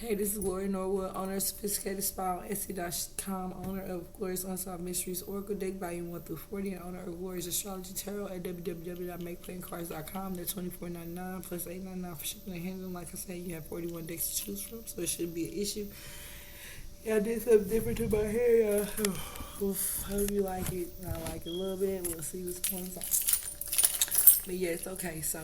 Hey, this is Gloria Norwood, owner of Sophisticated Spa on Etsy.com, owner of Gloria's Unsolved Mysteries Oracle Deck Volume 1 through 40, and owner of Gloria's Astrology Tarot at www.makeplayingcards.com. They're $24.99 plus $8.99 for shipping and handling. Like I said, you have 41 decks to choose from, so it shouldn't be an issue. Yeah, I did something different to my hair, y'all. Hope you like it. I like it a little bit. We'll see what's going on. But yeah, it's okay. So,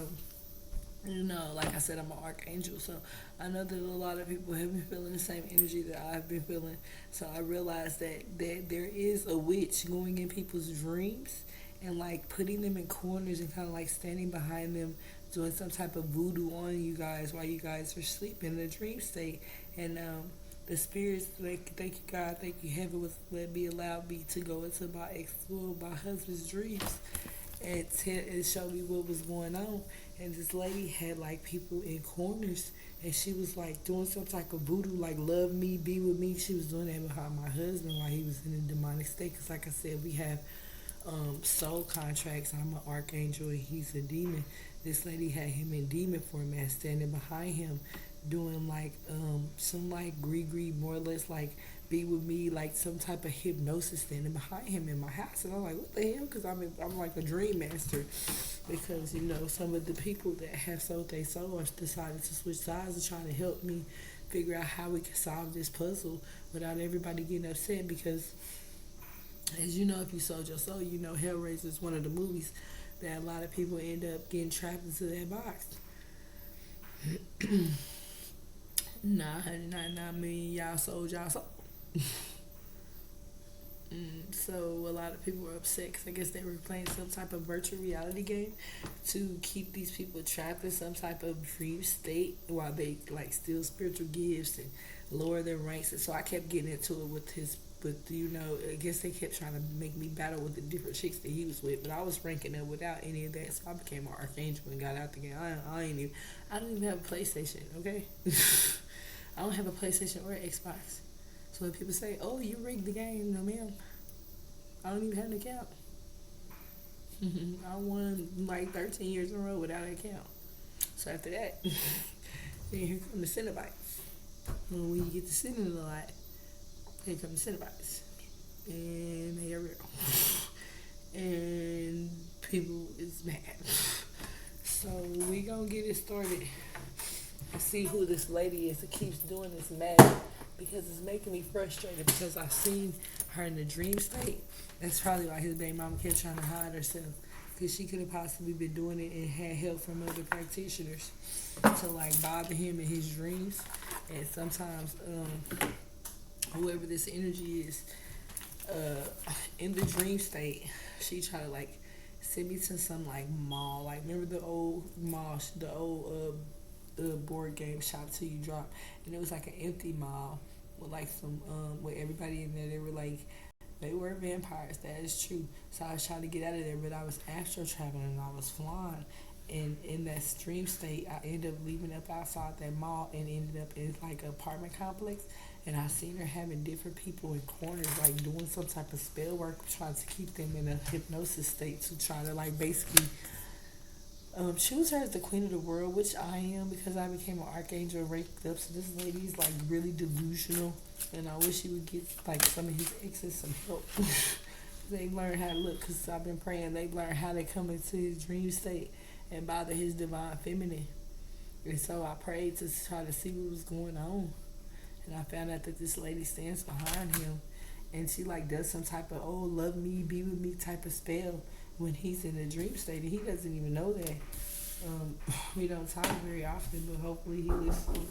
like I said, I'm an archangel, so I know that a lot of people have been feeling the same energy that I've been feeling. So I realized that there is a witch going in people's dreams and like putting them in corners and kind of like standing behind them, doing some type of voodoo on you guys while you guys are sleeping in the dream state. And the spirits, thank you God, thank you heaven, was let me allow me to go into my husband's dreams and show me what was going on. And this lady had like people in corners, and she was like doing some type of voodoo, like love me, be with me. She was doing that behind my husband while he was in a demonic state. Cause like I said, we have soul contracts. I'm an archangel and he's a demon. This lady had him in demon format, standing behind him, doing like some like gree more or less like be with me, like some type of hypnosis, standing behind him in my house. And I'm like, what the hell? Because I'm like a dream master. Because some of the people that have sold their soul decided to switch sides and trying to help me figure out how we can solve this puzzle without everybody getting upset. Because as you know, if you sold your soul, Hellraiser is one of the movies that a lot of people end up getting trapped into that box. $999 y'all sold y'all soul. So a lot of people were upset because I guess they were playing some type of virtual reality game to keep these people trapped in some type of dream state while they like steal spiritual gifts and lower their ranks. And so I kept getting into it I guess they kept trying to make me battle with the different chicks that he was with, but I was ranking up without any of that. So I became an archangel and got out the game. I don't even have a PlayStation, okay? I don't have a PlayStation or an Xbox. So when people say, oh, you rigged the game, no ma'am. I don't even have an account. I won like 13 years in a row without an account. So after that, then here come the Cenobites. When you get to sit in a lot, here come the Cenobites. And they are real. And people is mad. So we gonna get it started and see who this lady is that keeps doing this magic. Because it's making me frustrated because I've seen her in the dream state. That's probably why his baby mama kept trying to hide herself. Because she could have possibly been doing it and had help from other practitioners to like bother him in his dreams. And sometimes whoever this energy is in the dream state, she tried to like send me to some like mall. Like remember the old mall, the old board game shop till you drop, and it was like an empty mall with like some with everybody in there. They were vampires, that is true. So I was trying to get out of there, but I was astral traveling and I was flying, and in that dream state I ended up leaving up outside that mall and ended up in like an apartment complex. And I seen her having different people in corners, like doing some type of spell work, trying to keep them in a hypnosis state to try to like basically choose her as the queen of the world, which I am because I became an archangel and ranked up. So this lady's like really delusional, and I wish she would get like some of his exes some help. They've learned how to look, because I've been praying. They've learned how to come into his dream state and bother his divine feminine. And so I prayed to try to see what was going on, and I found out that this lady stands behind him, and she like does some type of love me, be with me type of spell when he's in a dream state, and he doesn't even know that. We don't talk very often, but hopefully he listens.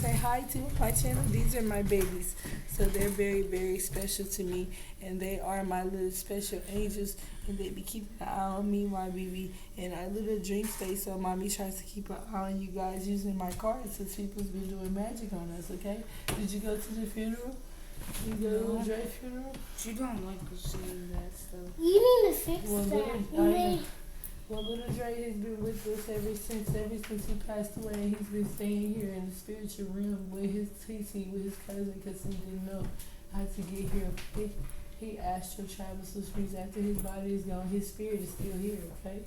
Say hi to my channel. These are my babies. So they're very, very special to me, and they are my little special angels, and they be keeping an eye on me, my baby, and our little dream space. So mommy tries to keep an eye on you guys using my cards since people's been doing magic on us, okay? Did you go to the funeral? Did you go to the Dre funeral? She don't like to see that stuff. You need to fix Well, that. little Dre has been with us ever since he passed away, and he's been staying here in the spiritual realm with his TC, with his cousin, because he didn't know how to get here. He astral travels, which means after his body is gone, his spirit is still here, okay?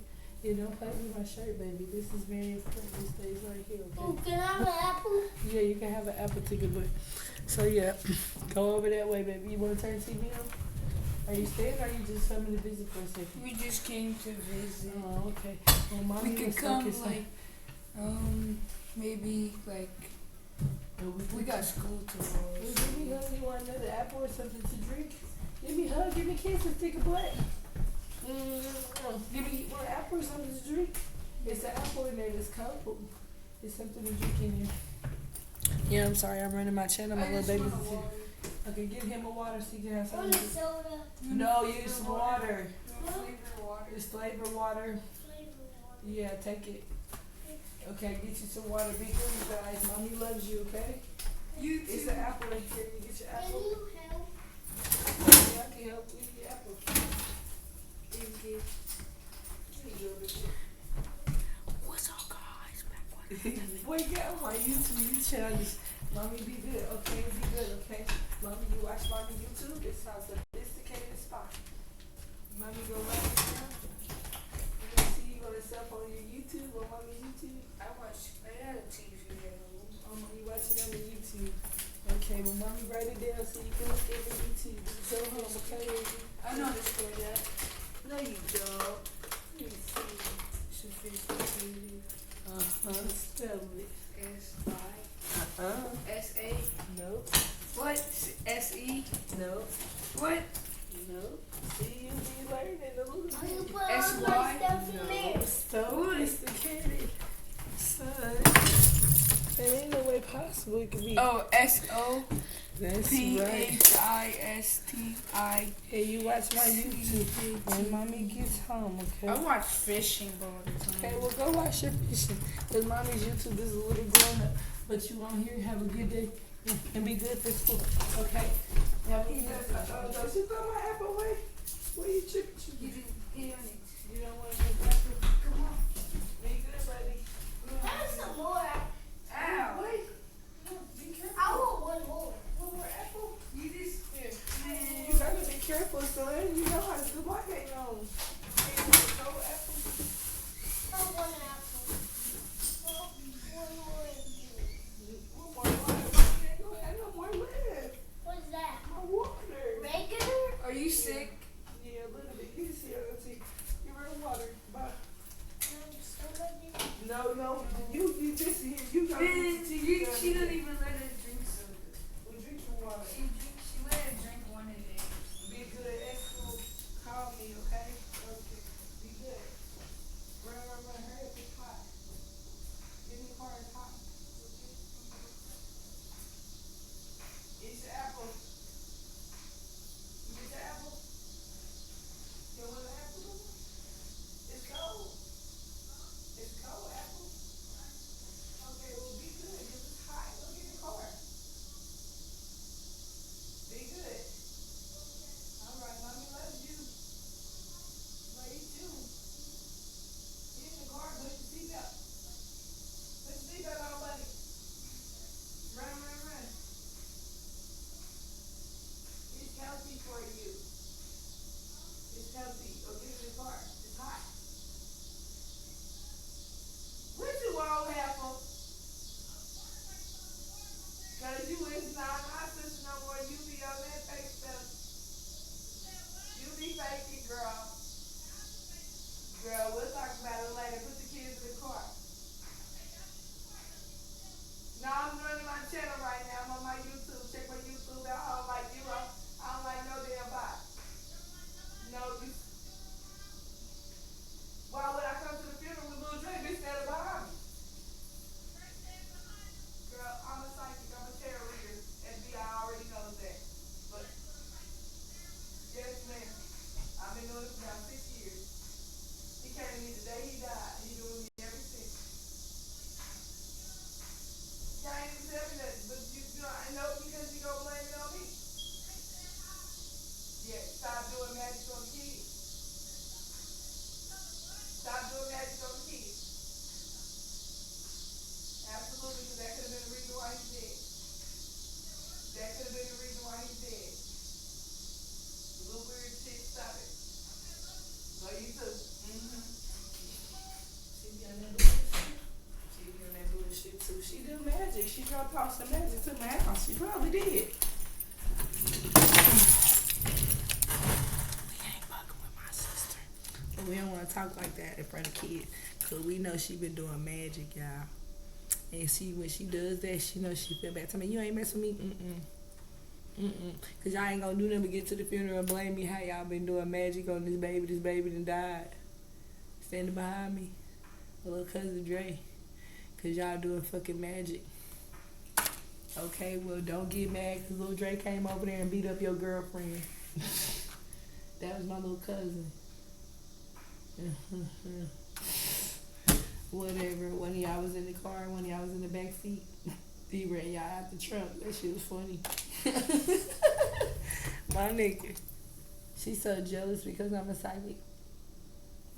Yeah, don't play with my shirt, baby. This is very important. It stays right here, okay? Oh, can I have an apple? Yeah, you can have an apple ticket, but so yeah, go over that way, baby. You want to turn TV on? Are you staying, or are you just coming to visit for a second? We just came to visit. Oh, okay. Well, mommy We could was come focused on- like, maybe like we got school tomorrow. Well, give me a hug. You want another apple or something to drink? Give me a hug. Give me kisses. Take a butt. Give me one apple or something to drink. It's an apple in there that's cold. It's something to drink in there. Yeah, I'm sorry. I'm running my channel. My little baby. Okay, give him a water so you can have I want something. a soda. No, use water. Flavor water. It's flavor water. Flavor water. Yeah, take it. Okay, get you some water. Be good, you guys. Mommy loves you, okay? You It's too. an apple in here. You get your Can apple. you help? Yeah, I can help you with your apple. Thank you. What's up, guys? Boy, get on my YouTube. You challenge. Mommy, be good, okay? Be good, okay? Mommy, you watch mommy YouTube. This sounds sophisticated spot. Mommy, go right now. You gonna see you gonna self on your YouTube on mommy's YouTube. I had a TV at home. You watch it on the YouTube. Okay, well, mommy write it down so you can look at the YouTube. Go home, okay? I know this for that. No, you don't. Let me see. Sophisticated. Spell it. S-I-S-A. Nope. What? S-E. Nope. What? Nope. See, you be learning a little You bit. put all my S-Y? stuff in there. Sophisticated. Son. There ain't no way possible it could be. Oh, S-O. That's right. P-H-I-S-T-I. Hey, you watch my YouTube when mommy gets home, okay? I watch fishing all the time. Okay, well, go watch your fishing. Because mommy's YouTube is a little grown up. But you on here, have a good day, and be good for school, okay? Have a good day. Don't you throw my apple away? What are you tripping? You didn't get on it. You don't want to get apple? Come on. Be good, buddy. There's some more. Ow. Wait. Be careful. I want one more. One more apple? You just, Here. man. You gotta be careful, son. You know how to do my game on. Throw apple. I want one apple. Oh, one more. One more water. You ain't gonna have no more left. What's that? My water. Regular? Are you sick? Yeah, a little bit. You see, let's see. Give her water. Bye. No, you just here. You got Man, she don't even let her drink soda. Well, drink your water. She let her drink one a day. Be good at school. Call me, okay? Okay. Be good. Run. Hurry up. It's hot. Give me a car. It's hot. Eat your apple. You get your apple? You want an apple? It's cold. It's cold, apple. Okay, well, be good. If it's hot, go get in the car. Be good. All right, mommy loves you. Love you too. Get in the car, put your seatbelt. Put your seatbelt on, buddy. Run. It's healthy for you. It's healthy. Go get in the car. It's hot. What you want, Apple? Cause you is not my sister no more. You be on that fake stuff. You be faking, girl. Girl, we'll talk about it later. Put the kids in the car. No, I'm running my channel right now. I'm on my YouTube. Check my YouTube out. I don't like you. I don't like no damn bot. No, you. Why would I come to the funeral with Lil Dre? Bitch, standing behind me. Girl, I'm a psychic. I'm a tarot reader. FBI already knows that. Did she drop off some magic to my house? She probably did. We ain't fucking with my sister. But we don't want to talk like that in front of kids. Because we know she been doing magic, y'all. And when she does that, she knows she feel bad. Tell me, you ain't mess with me? Because y'all ain't going to do nothing but get to the funeral and blame me how y'all been doing magic on this baby. This baby done died. Standing behind me. My little cousin Dre. Because y'all doing fucking magic. Okay, well, don't get mad because little Dre came over there and beat up your girlfriend. That was my little cousin. Whatever. One of y'all was in the car and one of y'all was in the back seat. He ran y'all out the trunk. That shit was funny. My nigga. She's so jealous because I'm a psychic.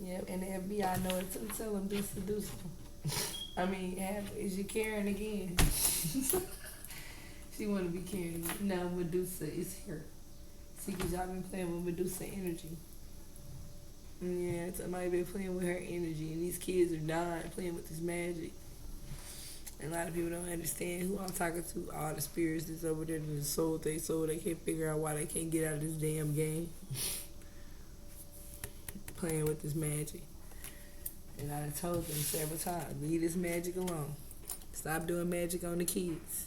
Yep, and the FBI know it too. Tell them be seducible. I mean, is you Karen again? She want to be Karen. No, Medusa is here. See, because y'all been playing with Medusa energy. Yeah, somebody been playing with her energy, and these kids are dying playing with this magic. And a lot of people don't understand who I'm talking to. All the spirits that's over there that sold they soul. They can't figure out why they can't get out of this damn game. Playing with this magic. And I told them several times, leave this magic alone. Stop doing magic on the kids.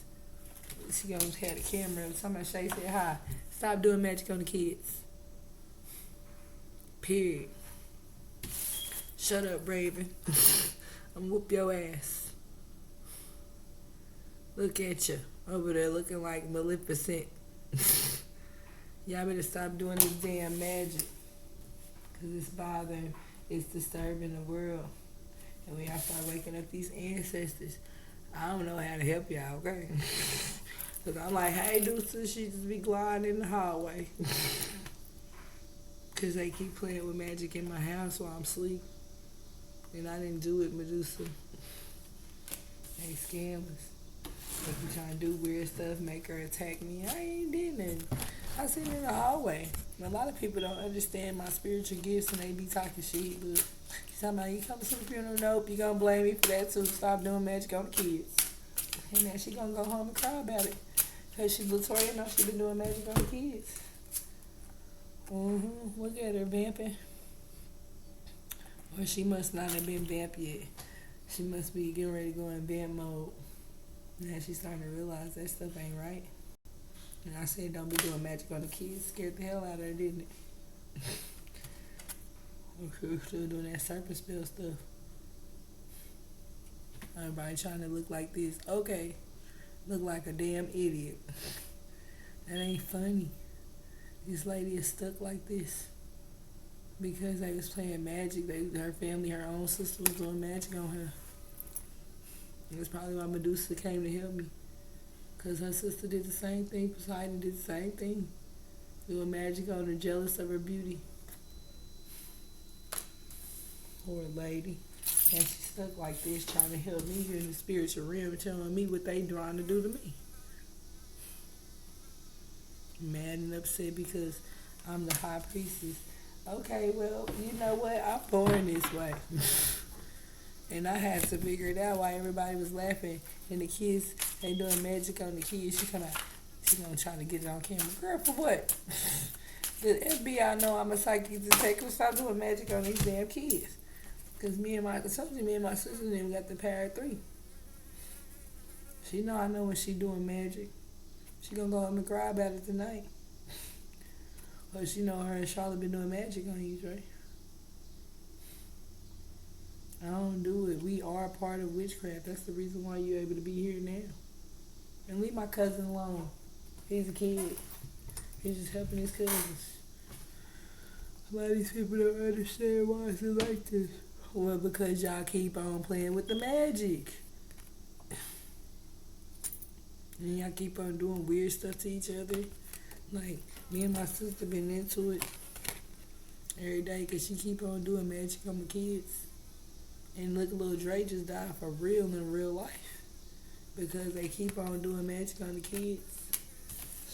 She gonna have the camera and somebody Shay said hi. Stop doing magic on the kids. Period. Shut up, Raven. I'm whoop your ass. Look at you over there looking like Maleficent. Y'all better stop doing this damn magic. Because it's bothering, it's disturbing the world. And when y'all start waking up these ancestors, I don't know how to help y'all, okay? Because I'm like, hey, Deuces, she just be gliding in the hallway. Because they keep playing with magic in my house while I'm asleep. And I didn't do it, Medusa. They scammers. They be trying to do weird stuff, make her attack me. I ain't did nothing. I sit in the hallway. A lot of people don't understand my spiritual gifts and they be talking shit, but you talking about you coming to the funeral? Nope, you gonna blame me for that too. Stop doing magic on the kids. And then she gonna go home and cry about it. Cause she Latoya knows she been doing magic on the kids. Look at her vamping. Or she must not have been vamp yet. She must be getting ready to go in vamp mode. Now she's starting to realize that stuff ain't right. And I said, don't be doing magic on the kids. Scared the hell out of her, didn't it? We're still doing that serpent spell stuff. Everybody trying to look like this. Okay. Look like a damn idiot. That ain't funny. This lady is stuck like this. Because they was playing magic. Her family, her own sister was doing magic on her. And that's probably why Medusa came to help me. Because her sister did the same thing. Poseidon did the same thing. Doing magic on her, jealous of her beauty. Poor lady. And she's stuck like this, trying to help me here in the spiritual realm, telling me what they trying to do to me. Mad and upset because I'm the high priestess. Okay, well, you know what? I'm born this way. And I had to figure it out why everybody was laughing. And the kids, they doing magic on the kids. She gonna try to get it on camera. Girl, for what? The FBI know I'm a psychic detective. Stop doing magic on these damn kids. Because me and my sister then got the power of 3. She know I know when she doing magic. She gonna go home and cry about it tonight. Or she know her and Charlotte been doing magic on you, right? I don't do it. We are part of witchcraft. That's the reason why you're able to be here now. And leave my cousin alone. He's a kid. He's just helping his cousins. A lot of these people don't understand why it's like this. Well, because y'all keep on playing with the magic. And y'all keep on doing weird stuff to each other. Like, me and my sister been into it every day because she keep on doing magic on the kids. And look, little Dre just died for real in real life. Because they keep on doing magic on the kids.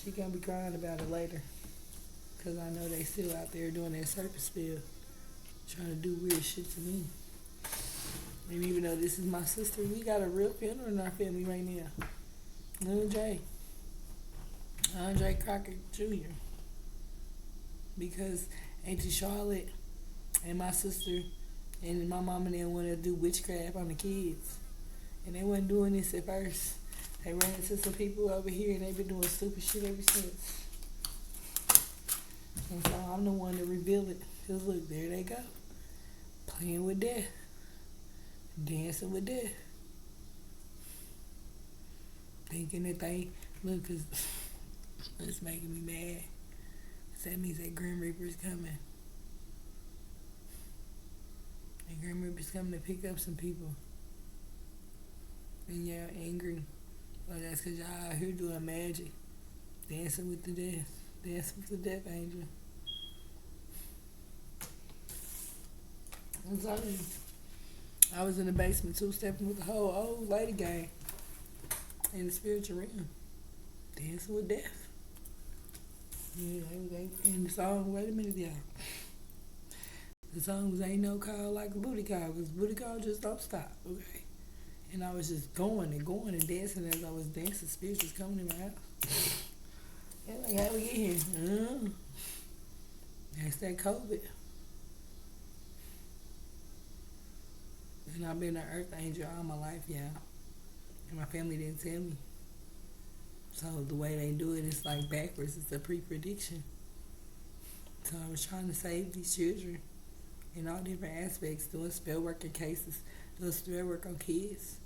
She gonna be crying about it later. Because I know they still out there doing that serpent spell. Trying to do weird shit to me. And even though this is my sister, we got a real funeral in our family right now. Lil J, Andre Crockett Jr. Because Auntie Charlotte and my sister and my mom and them want to do witchcraft on the kids. And they wasn't doing this at first. They ran into some people over here and they've been doing stupid shit ever since. And so I'm the one to reveal it. Because look, there they go. Playing with death. Dancing with death. Thinking that they, look, because it's making me mad. So that means that Grim Reaper's coming. And Grim Reaper's coming to pick up some people. And y'all angry. Well, that's because y'all out here doing magic. Dancing with the death. Dancing with the death angel. I'm telling you. I was in the basement two-stepping with the whole old lady gang. In the spiritual realm. Dancing with death. Yeah, and the song, wait a minute, y'all. The song was Ain't No Call Like a Booty Call, because booty call just don't stop, okay? And I was just going and dancing as I was dancing. Spirits was coming in my house. And like, how we get here? That's that COVID. And I've been an earth angel all my life, y'all. And my family didn't tell me. So the way they do it is like backwards. It's a pre-prediction. So I was trying to save these children in all different aspects, doing spell work in cases, doing spell work on kids.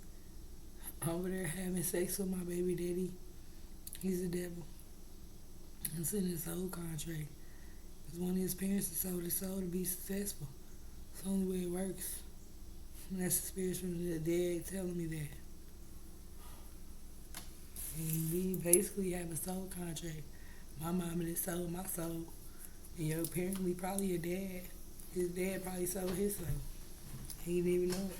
Over there having sex with my baby daddy. He's the devil. And sending his soul contract. Because one of his parents has sold his soul to be successful. It's the only way it works. And that's the spirits from the dead telling me that. And we basically have a soul contract. My mama that sold my soul. And yo, apparently probably your dad. His dad probably sold his soul. He didn't even know it.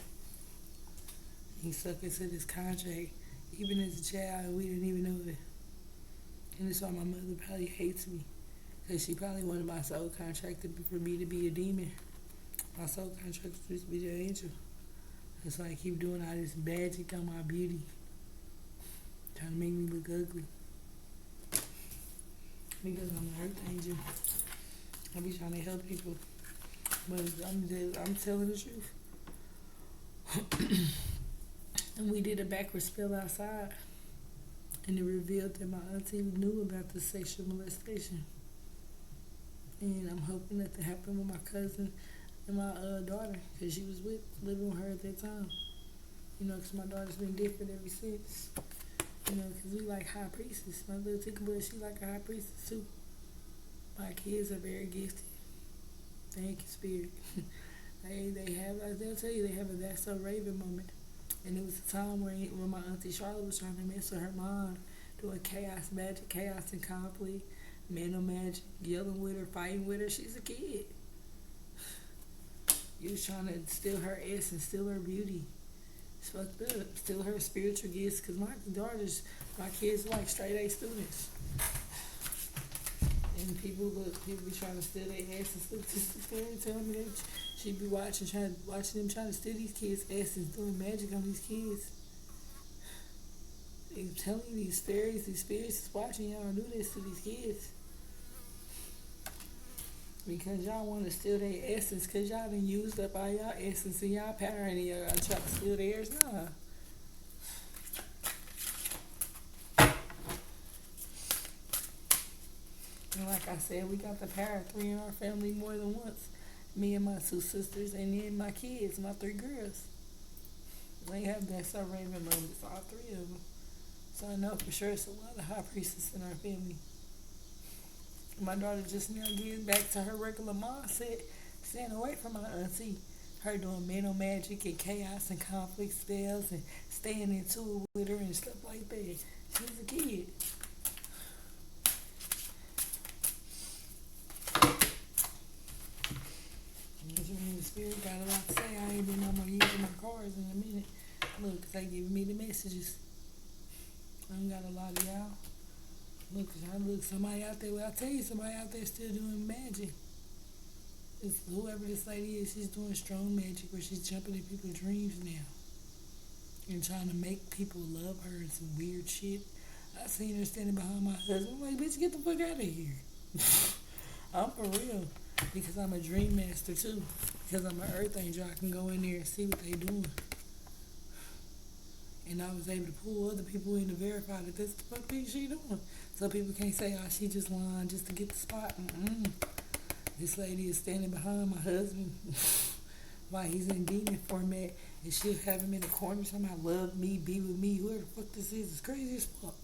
He sucked into this contract. Even as a child, we didn't even know it. And that's why my mother probably hates me. Because she probably wanted my soul contract for me to be a demon. My soul contract was supposed to be the angel. That's why I keep doing all this magic on my beauty. Trying to make me look ugly. Because I'm an earth angel. I be trying to help people. But I'm telling the truth. And we did a backward spell outside. And it revealed that my auntie knew about the sexual molestation. And I'm hoping that to happen with my cousin and my daughter. Because she was living with her at that time. You know, because my daughter's been different ever since. You know, because we like high priestess. My little tickle, she like a high priestess too. My kids are very gifted. Thank you, Spirit. they have, they'll tell you, they have a That's So Raven moment. And it was a time when my auntie Charlotte was trying to mess with her mom, doing chaos magic, chaos and conflict, mental magic, yelling with her, fighting with her. She's a kid. You was trying to steal her essence, steal her beauty. It's fucked up. Steal her spiritual gifts. Because my daughters, my kids like straight A students. And people be trying to steal their essence. Look, Sister Claire telling me that she be watching them trying to steal these kids' essence, doing magic on these kids. They telling you these fairies, these spirits is watching y'all do this to these kids. Because y'all want to steal their essence, because y'all done used up all y'all essence and y'all power and y'all try to steal theirs. Nah. And like I said, we got the power of 3 in our family more than once. Me and my 2 sisters and then my kids, my 3 girls. They have that so Raven moments, all 3 of them. So I know for sure it's a lot of high priestess in our family. My daughter just now getting back to her regular mindset, staying away from my auntie. Her doing mental magic and chaos and conflict spells and staying into it with her and stuff like that. She's a kid. The Spirit got a lot to say. I ain't been on my using my cards in a minute. Look, they giving me the messages. I ain't got a lot of y'all. Look, somebody out there, well, I tell you, somebody out there still doing magic. It's whoever this lady is, she's doing strong magic where she's jumping in people's dreams now. And trying to make people love her and some weird shit. I seen her standing behind my husband. I'm like, bitch, get the fuck out of here. I'm for real. Because I'm a dream master too. Because I'm an earth angel. I can go in there and see what they doing. And I was able to pull other people in to verify that that's the fuck she doing. So people can't say, oh, she just lying just to get the spot. This lady is standing behind my husband while he's in demon format, and she'll have him in the corner somehow, love me, be with me, whoever the fuck this is crazy as fuck.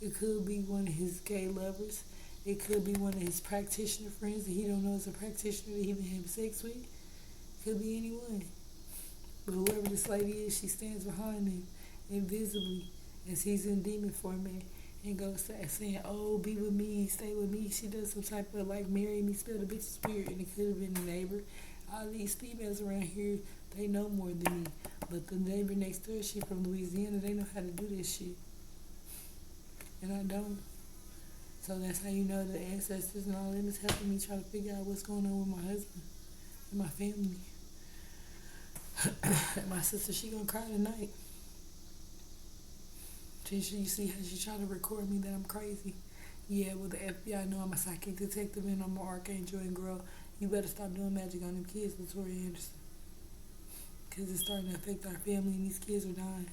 It could be one of his gay lovers. It could be one of his practitioner friends that he don't know is a practitioner that he been having sex with. It could be anyone. But whoever this lady is, she stands behind him invisibly as he's in demon format and goes saying, oh, be with me, stay with me. She does some type of like marry me, spell the bitch's spirit, and it could have been a neighbor. All these females around here, they know more than me. But the neighbor next door, she from Louisiana, they know how to do this shit. And I don't. So that's how you know the ancestors and all them is helping me try to figure out what's going on with my husband and my family. And my sister, she gonna cry tonight. You see how she tried to record me that I'm crazy. Yeah, well the FBI know I'm a psychic detective and I'm an archangel, and girl, you better stop doing magic on them kids, Latoya Anderson. Because it's starting to affect our family and these kids are dying.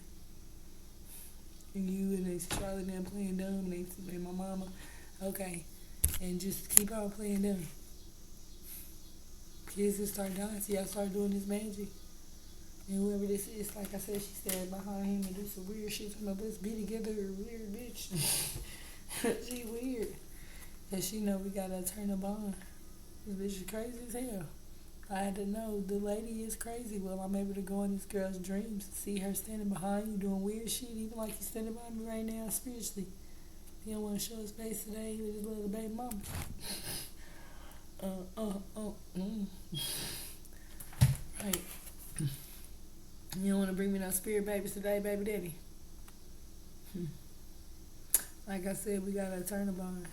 And you and they Charlotte and them playing dumb and my mama, okay. And just keep on playing dumb. Kids just start dying, so y'all start doing this magic. And whoever this is, like I said, she stands behind him and do some weird shit. I'm like, let's be together, weird bitch. She weird. And she know we gotta turn a bond. This bitch is crazy as hell. I had to know the lady is crazy. Well, I'm able to go in this girl's dreams and see her standing behind you doing weird shit, even like he's standing behind me right now spiritually. He don't want to show his face today with his little baby mama. Right. You don't want to bring me no spirit babies today, baby daddy. Like I said, we gotta turn a bond.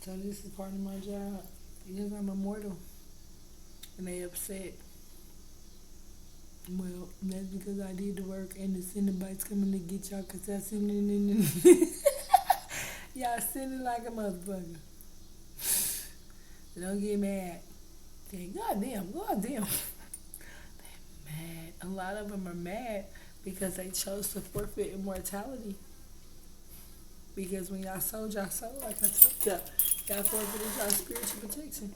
So this is part of my job. Because I'm immortal. And they upset. Well, that's because I did the work and the Cenobites coming to get y'all because I sending in. Y'all sending like a motherfucker. So don't get mad. Goddamn. They're mad. A lot of them are mad because they chose to forfeit immortality. Because when y'all sold y'all soul, like I told y'all forfeited y'all spiritual protection.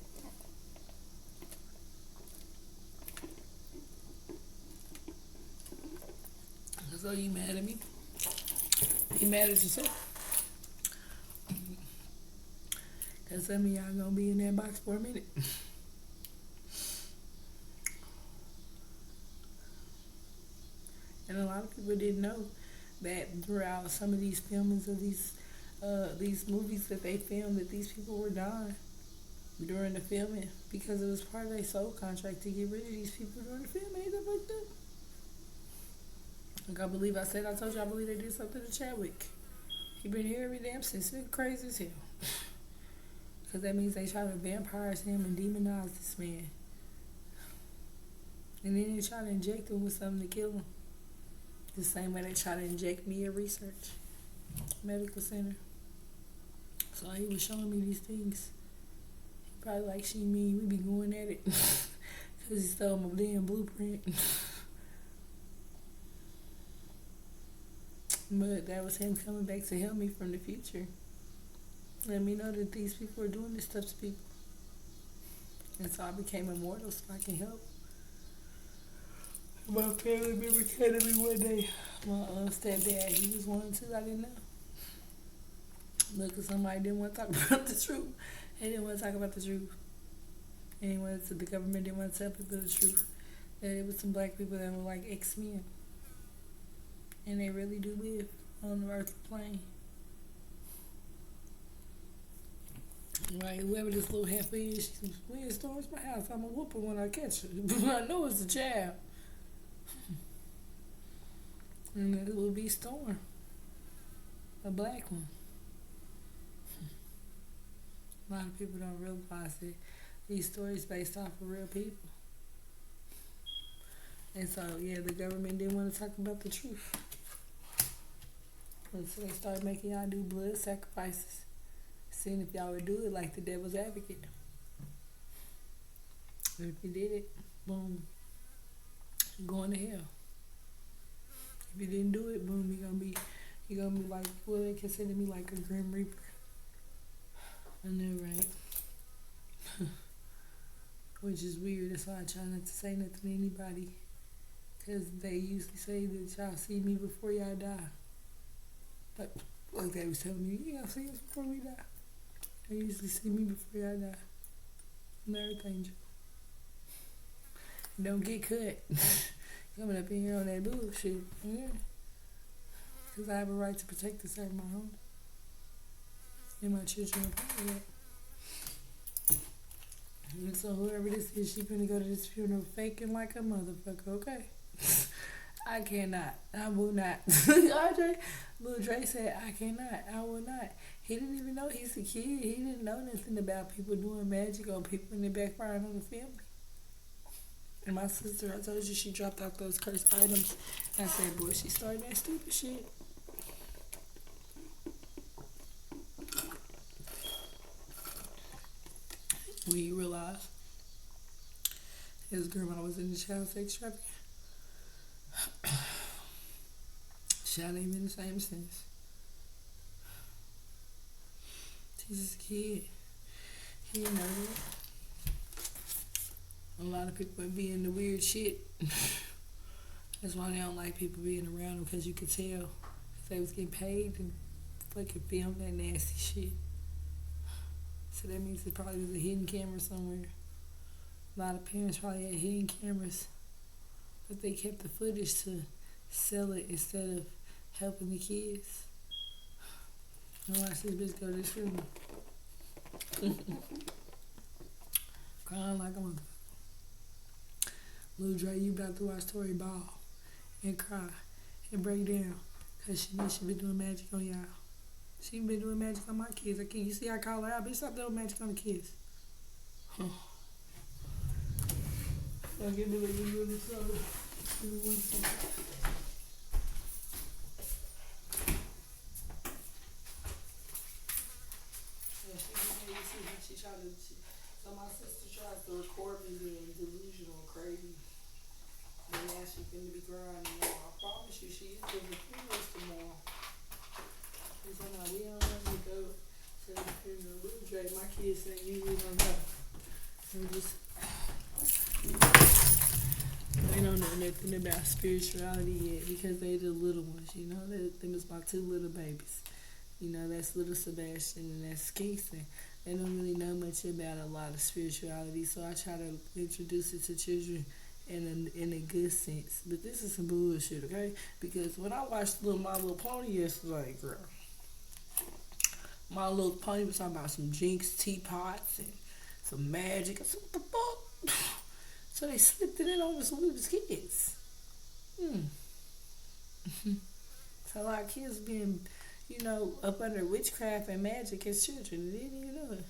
So you mad at me? You mad at yourself? Cause some of y'all gonna be in that box for a minute. And a lot of people didn't know that throughout some of these filmings of these movies that they filmed, that these people were dying during the filming because it was part of their soul contract to get rid of these people during the filming. Ain't that fucked up? Like I told you I believe they did something to Chadwick. He been here every damn since. It's crazy as hell. Because that means they try to vampirize him and demonize this man. And then they try to inject him with something to kill him. The same way they try to inject me at research medical center. So he was showing me these things. He probably like she me. We be going at it. Because he stole my damn blueprint. But that was him coming back to help me from the future. Let me know that these people are doing this stuff to people. And so I became immortal so I can help. My family member came to me one day. My stepdad, he was one too, I didn't know. Look, cause somebody didn't want to talk about the truth. They didn't want to talk about the truth. The government didn't want to tell people the truth. That it was some black people that were like ex-men. And they really do live on the earth plane. Right, whoever this little heifer is, she's when storms my house, I'm a whooper when I catch her. I know it's a child. And it will be Storm. A black one. A lot of people don't realize that these stories based off of real people. And so, yeah, the government didn't want to talk about the truth. And so they started making y'all do blood sacrifices, seeing if y'all would do it like the devil's advocate. And if you did it, boom, you're going to hell. If you didn't do it, boom, you're gonna be like, well, they consider me like a grim reaper. I know, right? Which is weird. That's why I try not to say nothing to anybody, because they usually say that y'all see me before y'all die. Like they was telling me, you gotta see us before we die. They usually see me before y'all die. And everything. Don't get cut. Coming up in here on that bullshit. Yeah. Because I have a right to protect and serve my home. And my children are part of that. And so whoever this is, she finna go to this funeral faking like a motherfucker, okay? I cannot. I will not. Lil Dre said, I cannot. I will not. He didn't even know he's a kid. He didn't know nothing about people doing magic or people in the background on the family. And my sister, I told you, she dropped out those cursed items. I said, boy, she started that stupid shit. When you realize his grandma was in the child sex trafficking. Shot ain't been the same since. He's just a kid. He didn't know that. A lot of people would be in the weird shit. That's why they don't like people being around them, because you could tell. Because they was getting paid to fucking film that nasty shit. So that means it probably was a hidden camera somewhere. A lot of parents probably had hidden cameras, but they kept the footage to sell it instead of helping the kids. And watch this bitch go to this funeral. Crying like a motherfucker. Lil Dre, you about to watch Tori ball and cry and break down, because she knows she been doing magic on y'all. She been doing magic on my kids. You see I call her out, bitch, stop doing magic on the kids. I'll give me the soda. Give me 1 second. So my sister tries to record me being delusional, crazy. But now she finna be crying. I promise you, she is doing the funerals tomorrow. And so now we don't want to go to the funeral. Lil Dre, my kids say you really don't know. So just, they don't know nothing about spirituality yet, because they the little ones, you know. Them is my 2 little babies. You know, that's little Sebastian and that's Kingston. They don't really know much about a lot of spirituality, so I try to introduce it to children in a good sense. But this is some bullshit, okay? Because when I watched My Little Pony yesterday, girl, My Little Pony was talking about some jinx teapots and some magic. I said, what the fuck? So they slipped it in on some little kids. So a lot of kids being, you know, up under witchcraft and magic as children. They didn't even know it.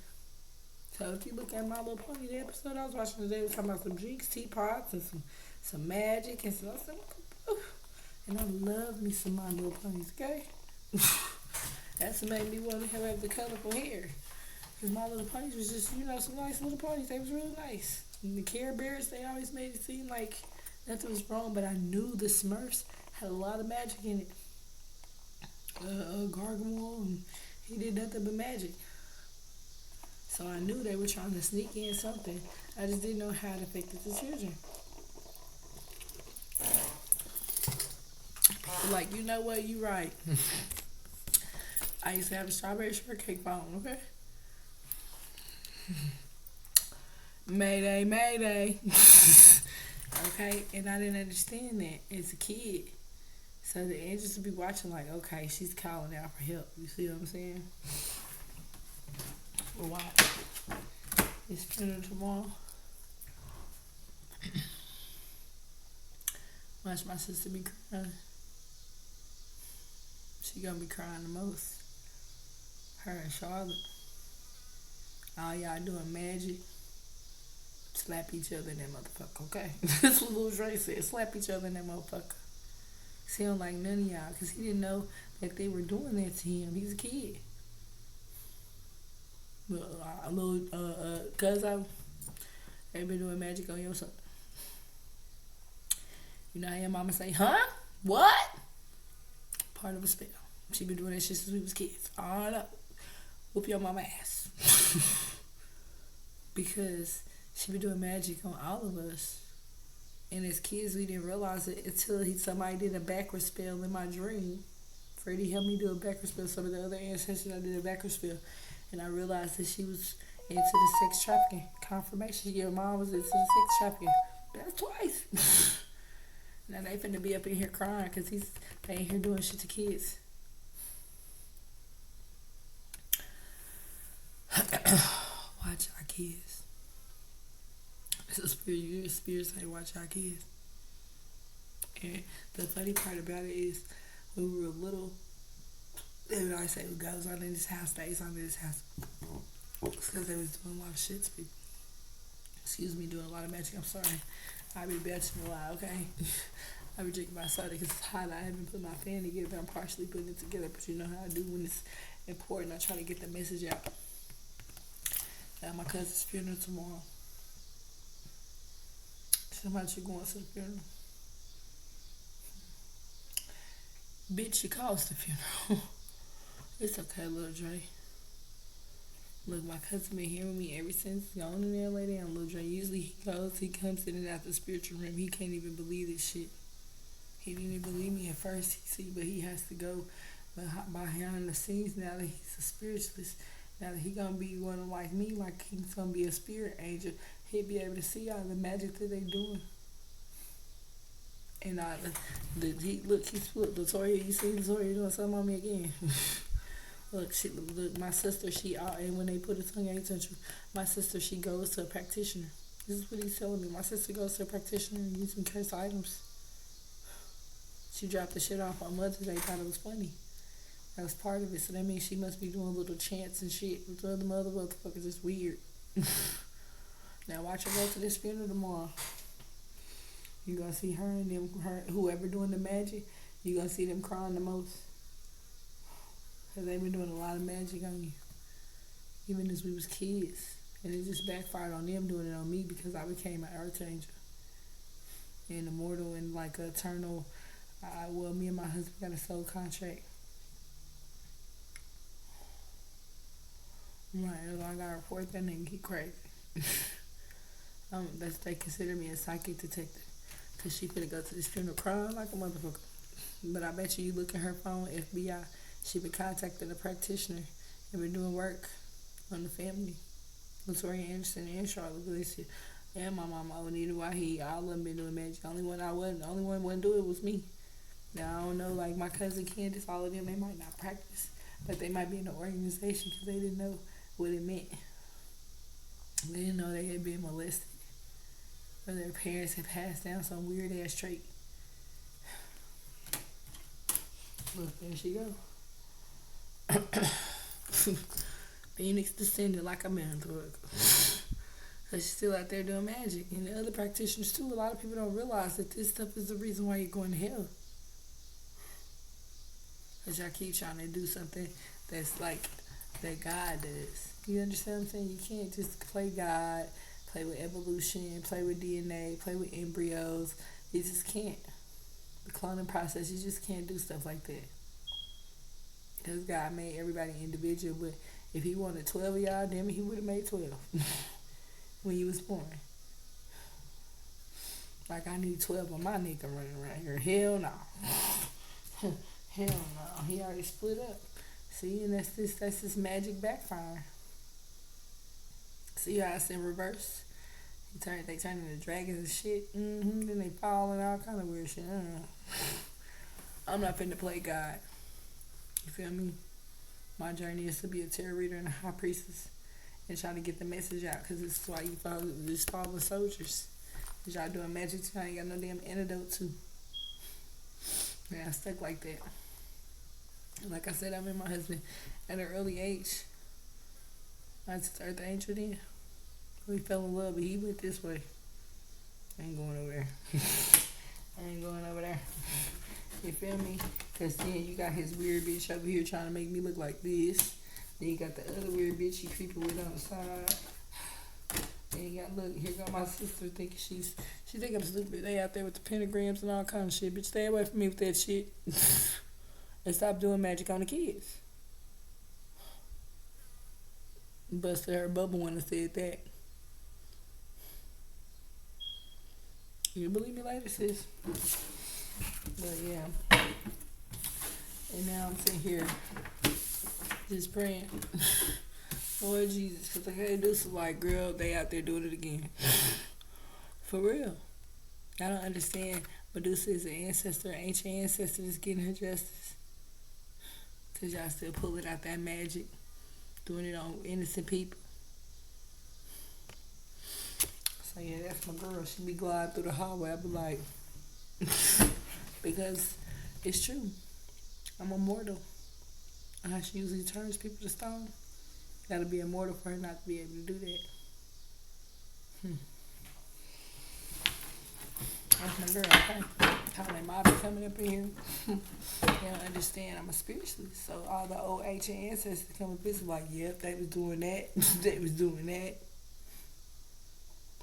So if you look at My Little Pony, the episode I was watching today was talking about some jinx teapots and some magic and some stuff. And I love me some My Little Ponies, okay? That's what made me want to have the colorful hair. Because My Little Ponies was just, you know, some nice little ponies. They was really nice. And the Care Bears, they always made it seem like nothing was wrong, but I knew the Smurfs had a lot of magic in it. Gargamel, and he did nothing but magic. So I knew they were trying to sneak in something. I just didn't know how it affected the children. Like, you know what? You right. I used to have a strawberry shortcake phone, okay? Mayday, mayday. Okay? And I didn't understand that as a kid. So the angels would be watching like, okay, she's calling out for help. You see what I'm saying? Well, watch. It's funeral tomorrow. Watch my sister be crying. She gonna be crying the most. Her and Charlotte. All y'all doing magic. Slap each other in that motherfucker, okay? That's what Lil Dre said. Slap each other in that motherfucker. He don't like none of y'all, because he didn't know that they were doing that to him. He's a kid. But a little cuz they been doing magic on your son. You know how your mama say, huh? What? Part of a spell. She been doing that shit since we was kids. All up. Whoop your mama ass. Because she been doing magic on all of us. And as kids, we didn't realize it until somebody did a backward spell in my dream. Freddie helped me do a backward spell. Some of the other ancestors, I did a backward spell. And I realized that she was into the sex trafficking. Confirmation. Your mom was into the sex trafficking. That's twice. Now they finna be up in here crying because they ain't here doing shit to kids. Watch our kids. It's a spirit. Your spirit say watch our kids. And the funny part about it is when we were little, they would always say what goes on in this house stays on in this house. It's because they was doing a lot of shit to people. Excuse me, doing a lot of magic. I'm sorry. I be belching a lot, okay? I be drinking my soda because it's hot. I haven't put my fan together. I'm partially putting it together, but you know how I do when it's important. I try to get the message out. My cousin's funeral tomorrow. Somebody you going to the funeral. Bitch, you caused the funeral. It's okay, little Dre. Look, my cousin been here with me ever since gone in there, lay down, little Dre. Usually he comes in and out the spiritual realm. He can't even believe this shit. He didn't even believe me at first, but he has to go behind the scenes now that he's a spiritualist. Now that he gonna be one like me, like he's gonna be a spirit angel, he'll be able to see all the magic that they doing. And look, Latoya, you see Latoya doing something on me again. Look, my sister, and when they put a tongue ain't touch my sister, she goes to a practitioner. This is what he's telling me. My sister goes to a practitioner and using cursed items. She dropped the shit off on Mother's Day, thought it was funny. That was part of it, so that means she must be doing little chants and shit. The other motherfuckers is weird. Now watch her go to this funeral tomorrow. You gonna see her and whoever doing the magic, you gonna see them crying the most. Cause they been doing a lot of magic on you. Even as we was kids. And it just backfired on them doing it on me because I became an earth angel. And immortal and like eternal. Me and my husband got a soul contract. Right, I gotta report that nigga, he crazy. They consider me a psychic detective. Cause she finna go to this funeral crying like a motherfucker. But I bet you look at her phone, FBI, she been contacting a practitioner and been doing work on the family. Latoya Anderson and Charlotte Glacier. And my mama Onita Wahi, all of them been doing magic. The only one wouldn't do it was me. Now I don't know, like my cousin Candace, all of them, they might not practice, but they might be in an organization because they didn't know what it meant. They didn't know they had been molested, or their parents had passed down some weird ass trait. Look, there she go. Phoenix descended like a man. She's still out there doing magic, and the other practitioners too. A lot of people don't realize that this stuff is the reason why you're going to hell. Cause y'all keep trying to do something that's like that God does. You understand what I'm saying? You can't just play God, play with evolution, play with DNA, play with embryos. You just can't. The cloning process, you just can't do stuff like that. Because God made everybody individual, but if he wanted 12 of y'all, damn it, he would have made 12 when you was born. Like, I need 12 of my nigga running around here. Hell no. Hell no. He already split up. See, and that's this magic backfire. See how it's in reverse? They turn into dragons and shit. Then they fall and all kind of weird shit. I'm not finna play God. You feel me? My journey is to be a tarot reader and a high priestess and try to get the message out, because this is why you follow these fallen soldiers. Because y'all doing magic too. I ain't got no damn antidote to. Yeah, I stuck like that. Like I said, I met my husband at an early age. I was his earth angel then. We fell in love, but he went this way. I ain't going over there. I ain't going over there. If feel me? Cause then you got his weird bitch over here trying to make me look like this. Then you got the other weird bitch he creeping with on the side. Then you got, look, here go my sister thinking she think I'm stupid. They out there with the pentagrams and all kind of shit. Bitch, stay away from me with that shit. And stop doing magic on the kids. Busted her bubble when I said that. You believe me later, sis? But yeah. And now I'm sitting here just praying. Lord Jesus, because I can't do some like, girl, they out there doing it again. For real. I don't understand. Medusa is an ancestor, an ancient ancestor that's getting her justice. Because y'all still pulling out that magic. Doing it on innocent people. So yeah, that's my girl. She be gliding through the hallway. I be like, because it's true. I'm immortal. And how she usually turns people to stone. Gotta be immortal for her not to be able to do that. That's my girl, okay? Calling Bobby coming up in here. They don't understand I'm a spiritualist. So all the old ancient ancestors come up and like, yep, they was doing that. They was doing that.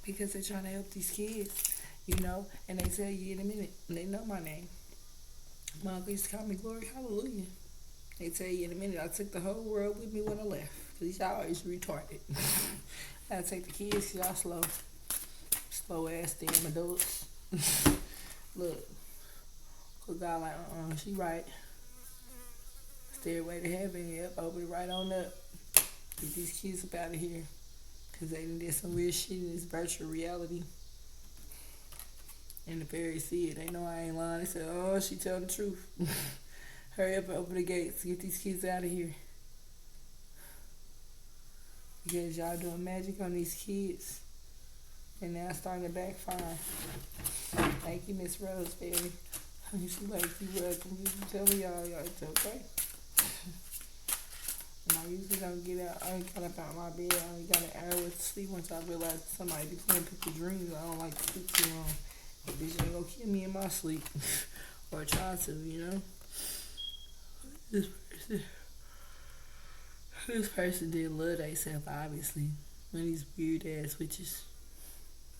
Because they're trying to help these kids, you know, and they tell you in a minute, and they know my name. My uncle used to call me Glory Hallelujah. They tell you in a minute, I took the whole world with me when I left. Because y'all always retarded. I take the kids, because y'all slow. Slow ass damn adults. Look. Cause God like, she right. Stairway to heaven, yep, open it right on up. Get these kids up out of here. Cause they done did some weird shit in this virtual reality. And the fairies see it. They know I ain't lying. They said, oh, she telling the truth. Hurry up and open the gates. Get these kids out of here. Because y'all doing magic on these kids. And now it's starting to backfire. Thank you, Miss Rose, baby. She like, you welcome. You tell me y'all it's okay. And I usually don't get out. I ain't got up out of my bed. I only got an hour to sleep once I realize somebody be playing people's dreams. I don't like to sleep too long. But bitch ain't gonna kill me in my sleep. Or try to, you know? This person did love themselves, obviously. One of these weird ass witches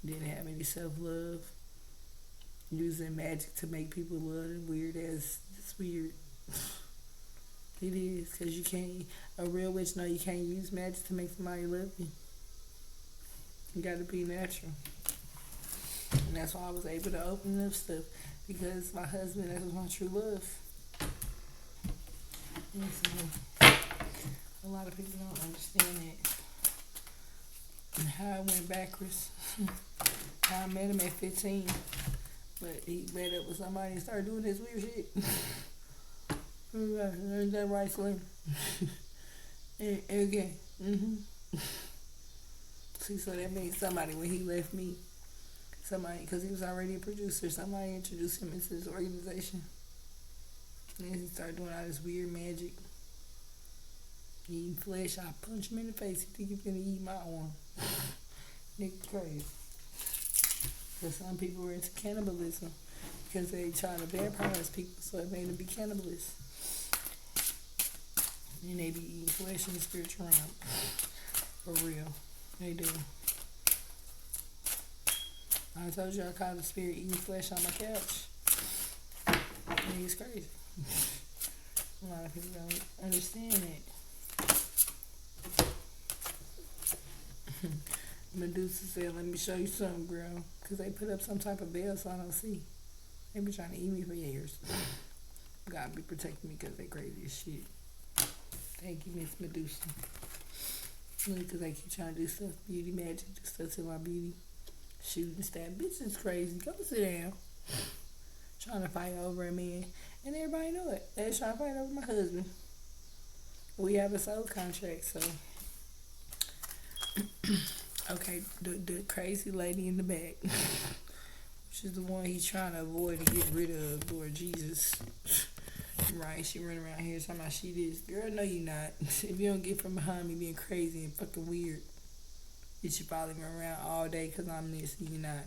didn't have any self-love. Using magic to make people love them weird ass. It's weird. It is, because you can't, a real witch know you can't use magic to make somebody love you. You gotta be natural. And that's why I was able to open up stuff. Because my husband, that was my true love. And so, a lot of people don't understand that. And how I went backwards. How I met him at 15. But he met up with somebody and started doing this weird shit. Is that right, Slim? Okay. See, so that means somebody, when he left me, somebody, because he was already a producer, somebody introduced him into this organization. And then he started doing all this weird magic. Eating flesh, I punch him in the face. He think he finna eat my arm. Nigga crazy. Because some people were into cannibalism. Because they trying to vampirize people, so it made them be cannibalists. And they be eating flesh in the spiritual realm. For real. They do. I told you I caught the spirit eating flesh on my couch. And it's crazy. A lot of people don't understand that. Medusa said, let me show you something, girl. Because they put up some type of veil so I don't see. They been trying to eat me for years. God be protecting me because they crazy as shit. Thank you, Miss Medusa. Because they keep trying to do stuff, beauty magic, do stuff to my beauty. Shoot and stab. Bitch is crazy. Go sit down. Trying to fight over a man. And everybody know it. They was trying to fight over my husband. We have a soul contract, so. Okay, the crazy lady in the back. Which is the one he's trying to avoid and get rid of. Lord Jesus. Right, she running around here talking about she this. Girl, no you not. If you don't get from behind me being crazy and fucking weird, you should probably run around all day because I'm this and you not.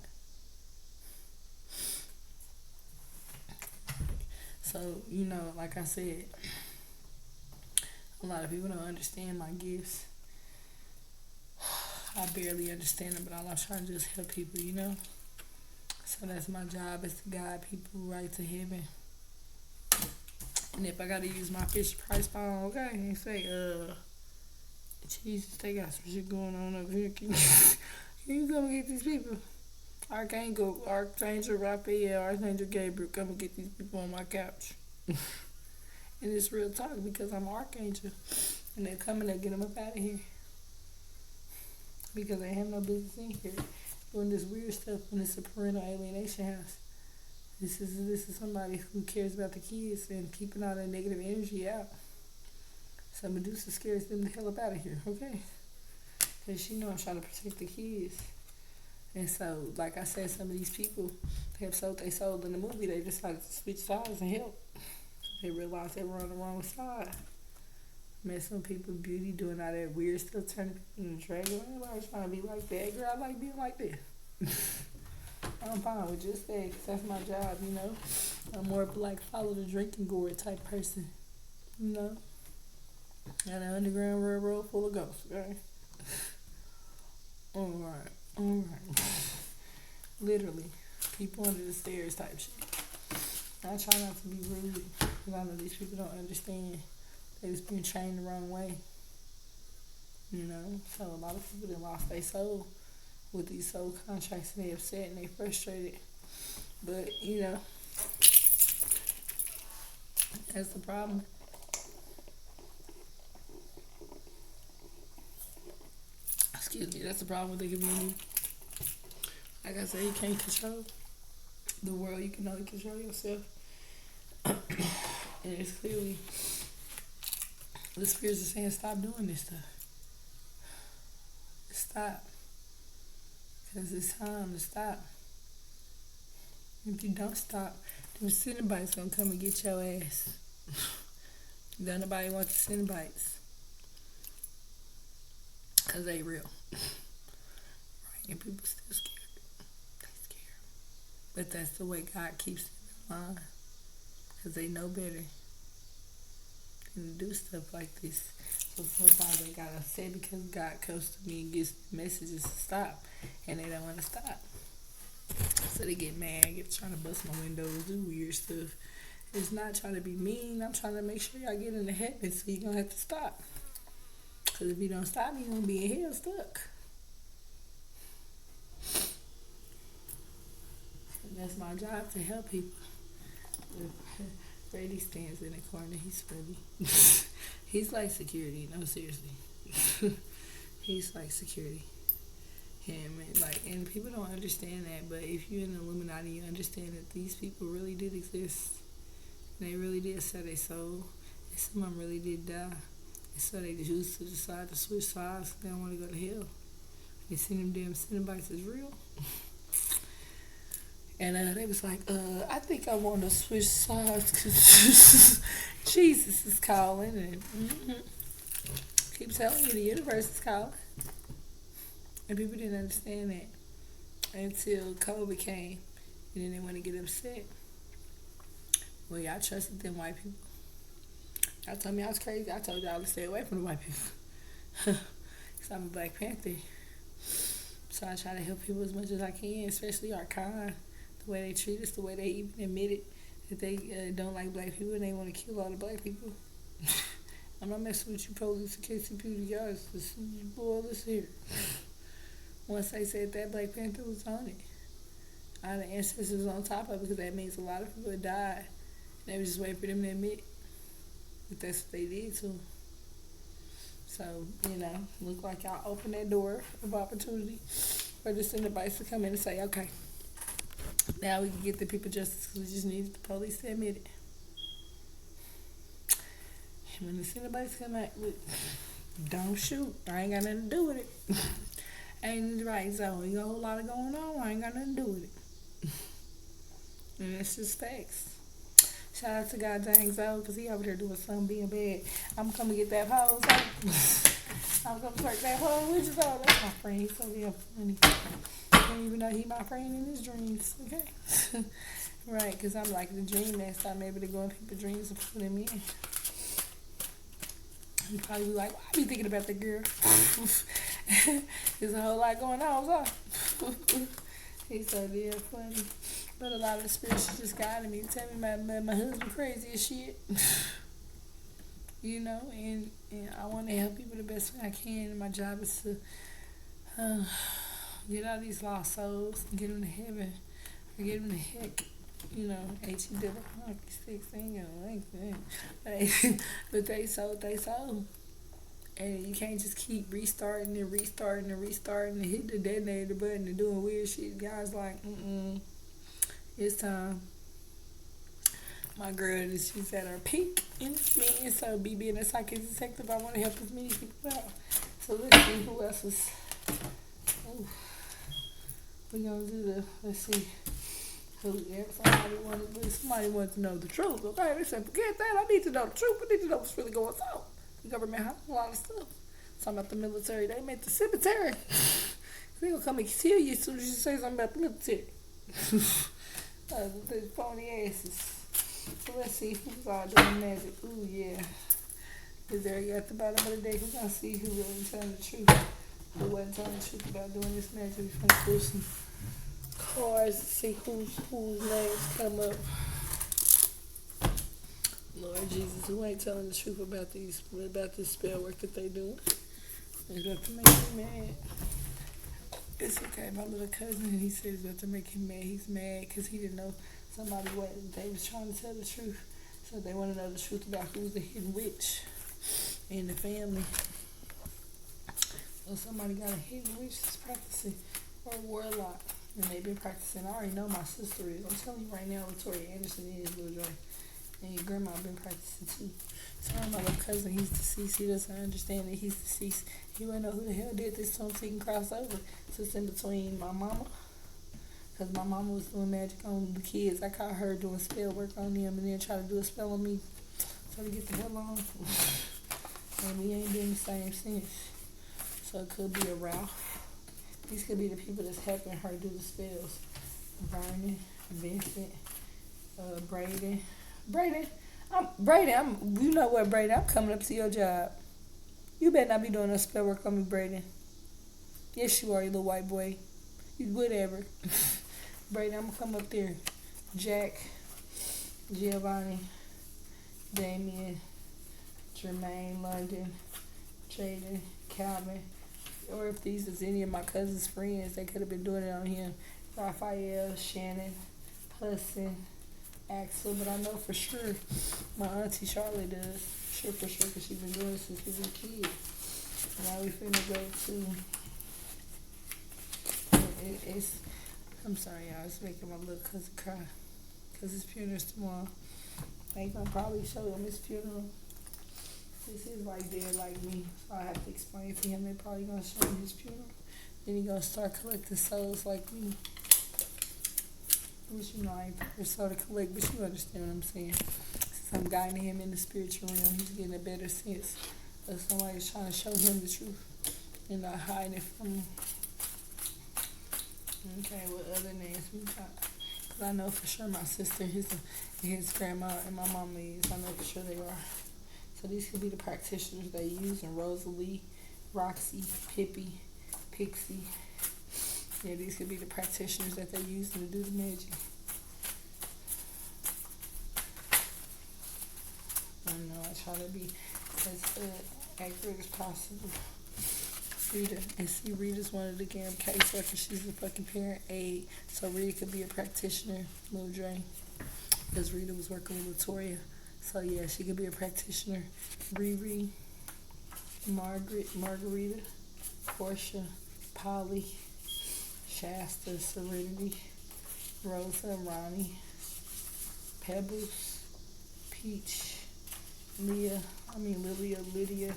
So, like I said, a lot of people don't understand my gifts. I barely understand them, but all I'm trying to do is help people. So that's my job, is to guide people right to heaven. And if I gotta use my Fisher Price phone, okay, and say, Jesus, they got some shit going on over here. Can you come and get these people? Archangel Raphael, Archangel Gabriel, come and get these people on my couch. And it's real talk, because I'm Archangel. And they're coming to get them up out of here. Because they have no business in here doing this weird stuff when it's a parental alienation house. This is somebody who cares about the kids and keeping all that negative energy out. So Medusa scares them the hell up out of here, okay? Because she knows I'm trying to protect the kids. And so, like I said, some of these people have sold their soul in the movie. They decided to switch sides and help. They realized they were on the wrong side. Messing with people's beauty, doing all that weird stuff, turning people into dragon. Everybody's trying to be like that. Girl, I like being like that. I'm fine with just that, because that's my job, I'm more of like follow the drinking gourd type person, And an underground railroad full of ghosts, okay? Alright. Literally, people under the stairs type shit. I try not to be rude, because I know these people don't understand. They just been trained the wrong way. So a lot of people that lost their soul with these soul contracts, and they upset and they frustrated. But, that's the problem. Excuse me, that's the problem with the community. Like I said, you can't control the world, you can only control yourself. And it's clearly, the spirits are saying, stop doing this stuff. Stop. Because it's time to stop. If you don't stop, then Cenobites gonna come and get your ass. Don't nobody want the Cenobites. Because they real. Right? And people still scared. They scared. But that's the way God keeps them in line. Because they know better than to do stuff like this. So sometimes they got upset because God comes to me and gives messages to stop. And they don't want to stop. So they get mad, trying to bust my windows, do weird stuff. It's not trying to be mean. I'm trying to make sure y'all get into heaven, so you're going to have to stop. Because if you don't stop, you're going to be in hell stuck. And that's my job, to help people. Freddie stands in the corner. He's funny. He's like security. No, seriously. He's like security. And people don't understand that, but if you're in the Illuminati, you understand that these people really did exist. And they really did sell their soul. And some of them really did die. And so they choose to decide to switch sides. They don't want to go to hell. They see them damn Cenobites is real. And they was like, I think I want to switch sides because Jesus is calling. And keep telling you the universe is calling. And people didn't understand that until COVID came. And then they want to get upset. Well, y'all trusted them white people. Y'all told me I was crazy. I told y'all to stay away from the white people. Because I'm a Black Panther. So I try to help people as much as I can, especially our kind. The way they treat us, the way they even admit it, that they don't like black people and they want to kill all the black people. I'm not messing with you police and KCPD guys. Boy, listen here. Once they said that, Black Panther was on it. All the ancestors on top of it, because that means a lot of people died. And they were just waiting for them to admit that that's what they did to them. So, look like y'all open that door of opportunity for the Cenobites to come in and say, okay, now we can get the people justice, because we just need the police to admit it. And when the Cenobites come out with, don't shoot, I ain't got nothing to do with it. Ain't in the right zone. You got a whole lot of going on, I ain't got nothing to do with it. And it's just facts. Shout out to God dang Zoe, because he over there doing something being bad. I'm coming to get that pole, so I'm going to twerk that pole with you, so that's my friend. He's so damn funny. I don't even know he my friend in his dreams, okay? Right, because I'm like the dream master. I'm able to go in people's dreams and put them in. You probably be like, why I be thinking about that girl? There's a whole lot going on, so. He's so damn funny. But a lot of the spirits just guided me. Tell me my husband crazy as shit. You know, and I want to help people the best way I can. And my job is to get out of these lost souls and get them to heaven. Or get them to heck. You know, H-E-double hockey sticks ain't gonna like that. But they sold. And you can't just keep restarting and hitting the detonator button and doing weird shit. Guys like, it's time. My girl, she's at her peak in this meeting, so being a psychic detective, I want to help as many people out. So let's see who else is. Oh, we're gonna do let's see. Somebody wanted to know the truth. Okay, they said, forget that. I need to know the truth. I need to know what's really going on. The government has a lot of stuff. Talking about the military. They made the cemetery. They gonna come and kill you as soon as you say something about the military. The phony asses. So let's see who's all doing magic. Ooh, yeah. Is there at the bottom of the day? We're gonna see who really telling the truth. Who wasn't telling the truth about doing this magic. We're gonna pull some cards to see whose names come up. Lord Jesus, who ain't telling the truth about this spell work that they do? It's about to make me mad. It's okay, my little cousin, he said it's about to make him mad. He's mad because he didn't know they was trying to tell the truth. So they want to know the truth about who's the hidden witch in the family. So somebody got a hidden witch that's practicing, or a warlock. And they've been practicing. I already know my sister is. I'm telling you right now, Latoya Anderson is, Lil Joy. And your grandma been practicing too. So my little cousin, he's deceased. He doesn't understand that he's deceased. He wouldn't know who the hell did this to him so he can cross over. So it's in between my mama. Because my mama was doing magic on the kids. I caught her doing spell work on them and then try to do a spell on me. So to get the hell on. And we ain't been the same since. So it could be a Ralph. These could be the people that's helping her do the spells. Vernon, Vincent, Braden. You know what, Braden? I'm coming up to your job. You better not be doing no spell work on me, Braden. Yes, you are, you little white boy. You whatever. Braden, I'm gonna come up there. Jack, Giovanni, Damien, Jermaine, London, Jaden, Calvin. Or if these is any of my cousin's friends, they could have been doing it on him. Raphael, Shannon, Hudson, Axel, but I know for sure my auntie Charlotte does. For sure, because she's been doing it since we were kids. Now we finna go to, I'm sorry, y'all, it's making my little cousin cry. Because his funeral's tomorrow. They gonna probably show him his funeral. This is like dead like me, so I have to explain to him. They probably gonna show him his funeral. Then he gonna start collecting souls like me. Which, you know, I ain't prepared soul to collect, but you understand what I'm saying. Since I'm guiding him in the spiritual realm, he's getting a better sense of somebody's trying to show him the truth and not hiding it from him. Okay, what other names we got? Because I know for sure my sister, his grandma, and my mama is. I know for sure they are. So these could be the practitioners they use, and Rosalie, Roxy, Pippi, Pixie. Yeah, these could be the practitioners that they use to do the magic. I know, I try to be as accurate as possible. Rita, and see, Rita's one of the damn caseworkers. She's a fucking parent aide. So Rita could be a practitioner, Lil Dre. Because Rita was working with Latoya. So yeah, she could be a practitioner. Riri, Margarita, Portia, Polly, Shasta, Serenity, Rosa, Ronnie, Pebbles, Peach, Lilia, Lydia,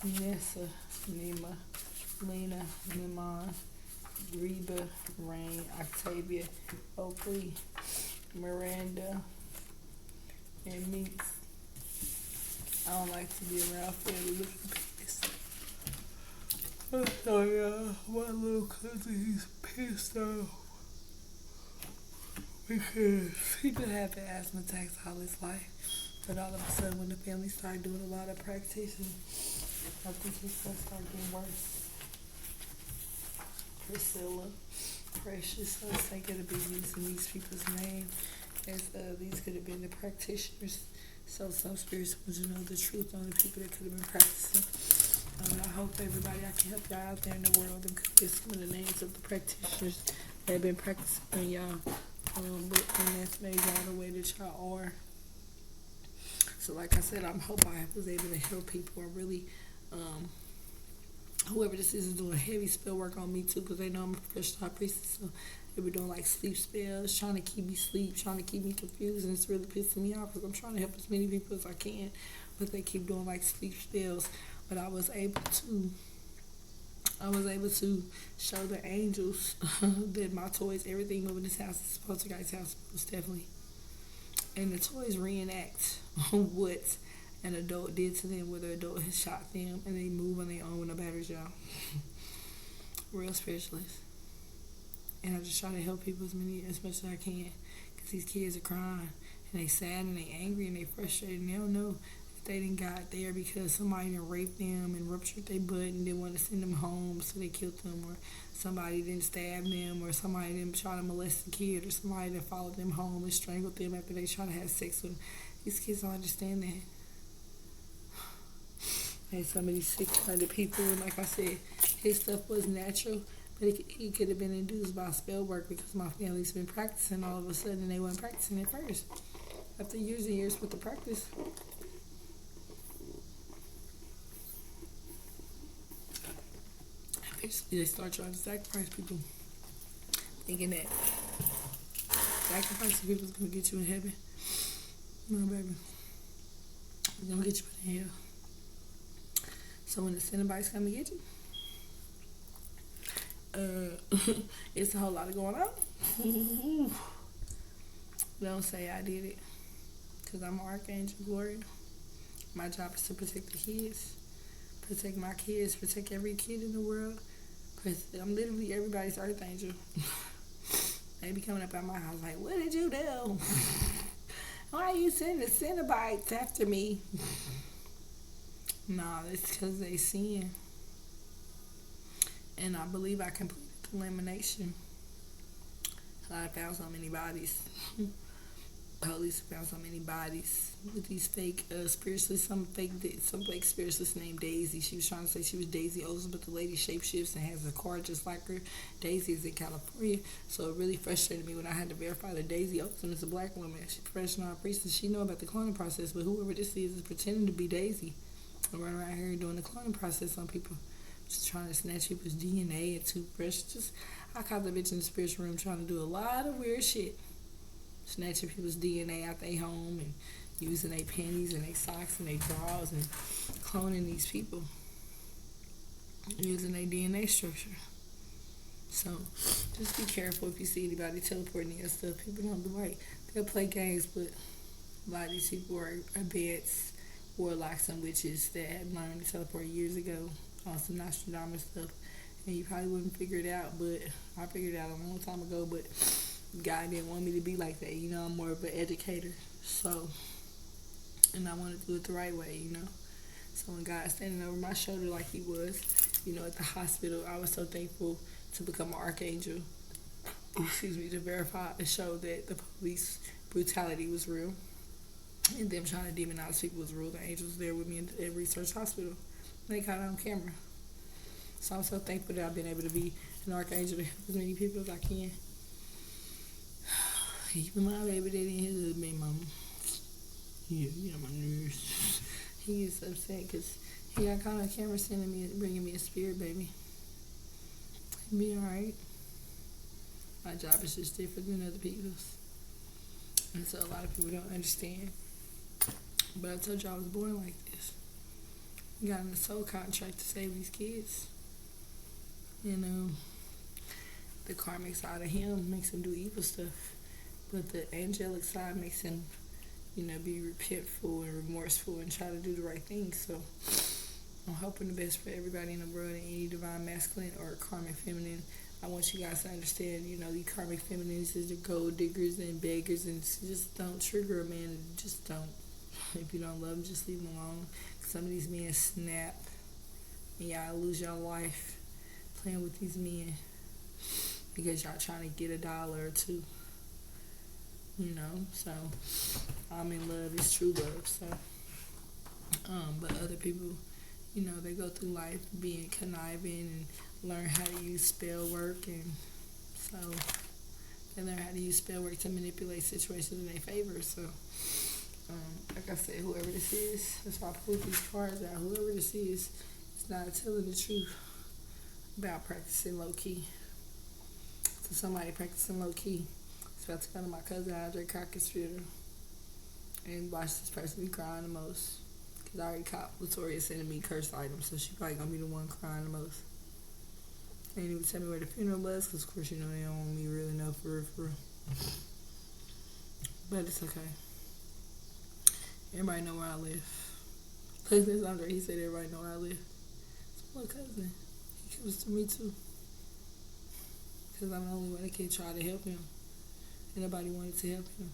Nessa, Nima, Lena, Nimon, Reba, Rain, Octavia, Oakley, Miranda, and Meeks. I don't like to be around family looking babies. I'm sorry, y'all. My little cousin, he's pissed off because he been having asthma attacks all his life. But all of a sudden, when the family started doing a lot of practicing, I think his stuff started getting worse. Priscilla, Precious, I was thinking to be using these people's name as these could have been the practitioners. So some spirits want to know the truth on the people that could have been practicing. I hope everybody, I can help y'all out there in the world and could get some of the names of the practitioners that have been practicing on y'all. And that's made y'all the way that y'all are. So like I said, I hope I was able to help people. I really, whoever this is doing heavy spell work on me too, because they know I'm a professional priestess. So they were doing like sleep spells, trying to keep me asleep, trying to keep me confused, and it's really pissing me off because I'm trying to help as many people as I can, but they keep doing like sleep spells. But I was able to show the angels that my toys, everything over this house is poltergeist house, most definitely. And the toys reenact what an adult did to them, where the adult has shot them, and they move on their own with no batteries, y'all. Real spiritualist. And I just try to help people as much as I can, because these kids are crying, and they sad, and they angry, and they frustrated, and they don't know if they didn't got there because somebody done raped them and ruptured their butt and didn't want to send them home, so they killed them, or somebody didn't stab them, or somebody didn't try to molest the kid, or somebody didn't follow them home and strangled them after they tried to have sex with them. These kids don't understand that. And some of these 600 people, and like I said, his stuff was natural, but he could have been induced by spell work because my family's been practicing. All of a sudden, they weren't practicing at first. After years and years with the practice. Eventually, they start trying to sacrifice people, thinking that sacrificing people is going to get you in heaven. No, baby. It's going to get you in hell. So when the Cenobites come to get you, it's a whole lot of going on. Don't say I did it, because I'm an archangel, glory. My job is to protect the kids, protect my kids, protect every kid in the world. I'm literally everybody's earth angel. They be coming up at my house like, what did you do? Why are you sending the Cenobites after me? Nah, it's because they sin. And I believe I completed the elimination. I found so many bodies. Police found so many bodies with these fake spiritualists. Some fake spiritualist named Daisy. She was trying to say she was Daisy Olsen, but the lady shapeshifts and has a car just like her. Daisy is in California, so it really frustrated me when I had to verify that Daisy Olsen is a black woman. She's a professional priestess. She know about the cloning process, but whoever this is pretending to be Daisy and running around here doing the cloning process on people, just trying to snatch people's DNA and toothbrush. I caught the bitch in the spiritual room trying to do a lot of weird shit. Snatching people's DNA out their home and using their panties and their socks and their drawers and cloning these people. Using their DNA structure. So, just be careful if you see anybody teleporting and stuff. People don't do right. They'll play games, but a lot of these people are advanced warlocks and witches that had learned to teleport years ago on some Nostradamus stuff. And you probably wouldn't figure it out, but I figured it out a long time ago, but God didn't want me to be like that, you know. I'm more of an educator, so, and I want to do it the right way, you know. So when God's standing over my shoulder like he was, you know, at the hospital, I was so thankful to become an archangel, to verify and show that the police brutality was real, and them trying to demonize people was real. The angels there with me at Research Hospital. They caught it on camera. So I'm so thankful that I've been able to be an archangel to help as many people as I can. Even my baby daddy and his little baby mama. Yeah, my nerves. He is upset because he got caught on camera bringing me a spirit baby. He'll be alright. My job is just different than other people's. And so a lot of people don't understand. But I told you I was born like this. I got in a soul contract to save these kids. And the karmic side of him makes him do evil stuff. But the angelic side makes him, you know, be repentful and remorseful and try to do the right thing. So I'm hoping the best for everybody in the world, and any divine masculine or karmic feminine. I want you guys to understand, these karmic feminines is the gold diggers and beggars, and just don't trigger a man. Just don't. If you don't love them, just leave them alone. Some of these men snap, and y'all lose your life playing with these men because y'all trying to get $1 or $2. So I'm in love. It's true love. So, but other people, they go through life being conniving and learn how to use spell work, and so they learn how to use spell work to manipulate situations in their favor. So, like I said, whoever this is, that's why I pulled these cards out. Whoever this is not telling the truth about practicing low key. So somebody practicing low key is about to come to my cousin Andre Crockett's funeral and watch this person be crying the most. Because I already caught Latoria sending me cursed items, so she probably gonna be the one crying the most. They didn't even tell me where the funeral was, because of course they don't want me to really know for real. But it's okay. Everybody know where I live. Cousin Andre, he said everybody know where I live. It's my cousin. He comes to me too. Because I'm the only one that can try to help him. And nobody wanted to help him.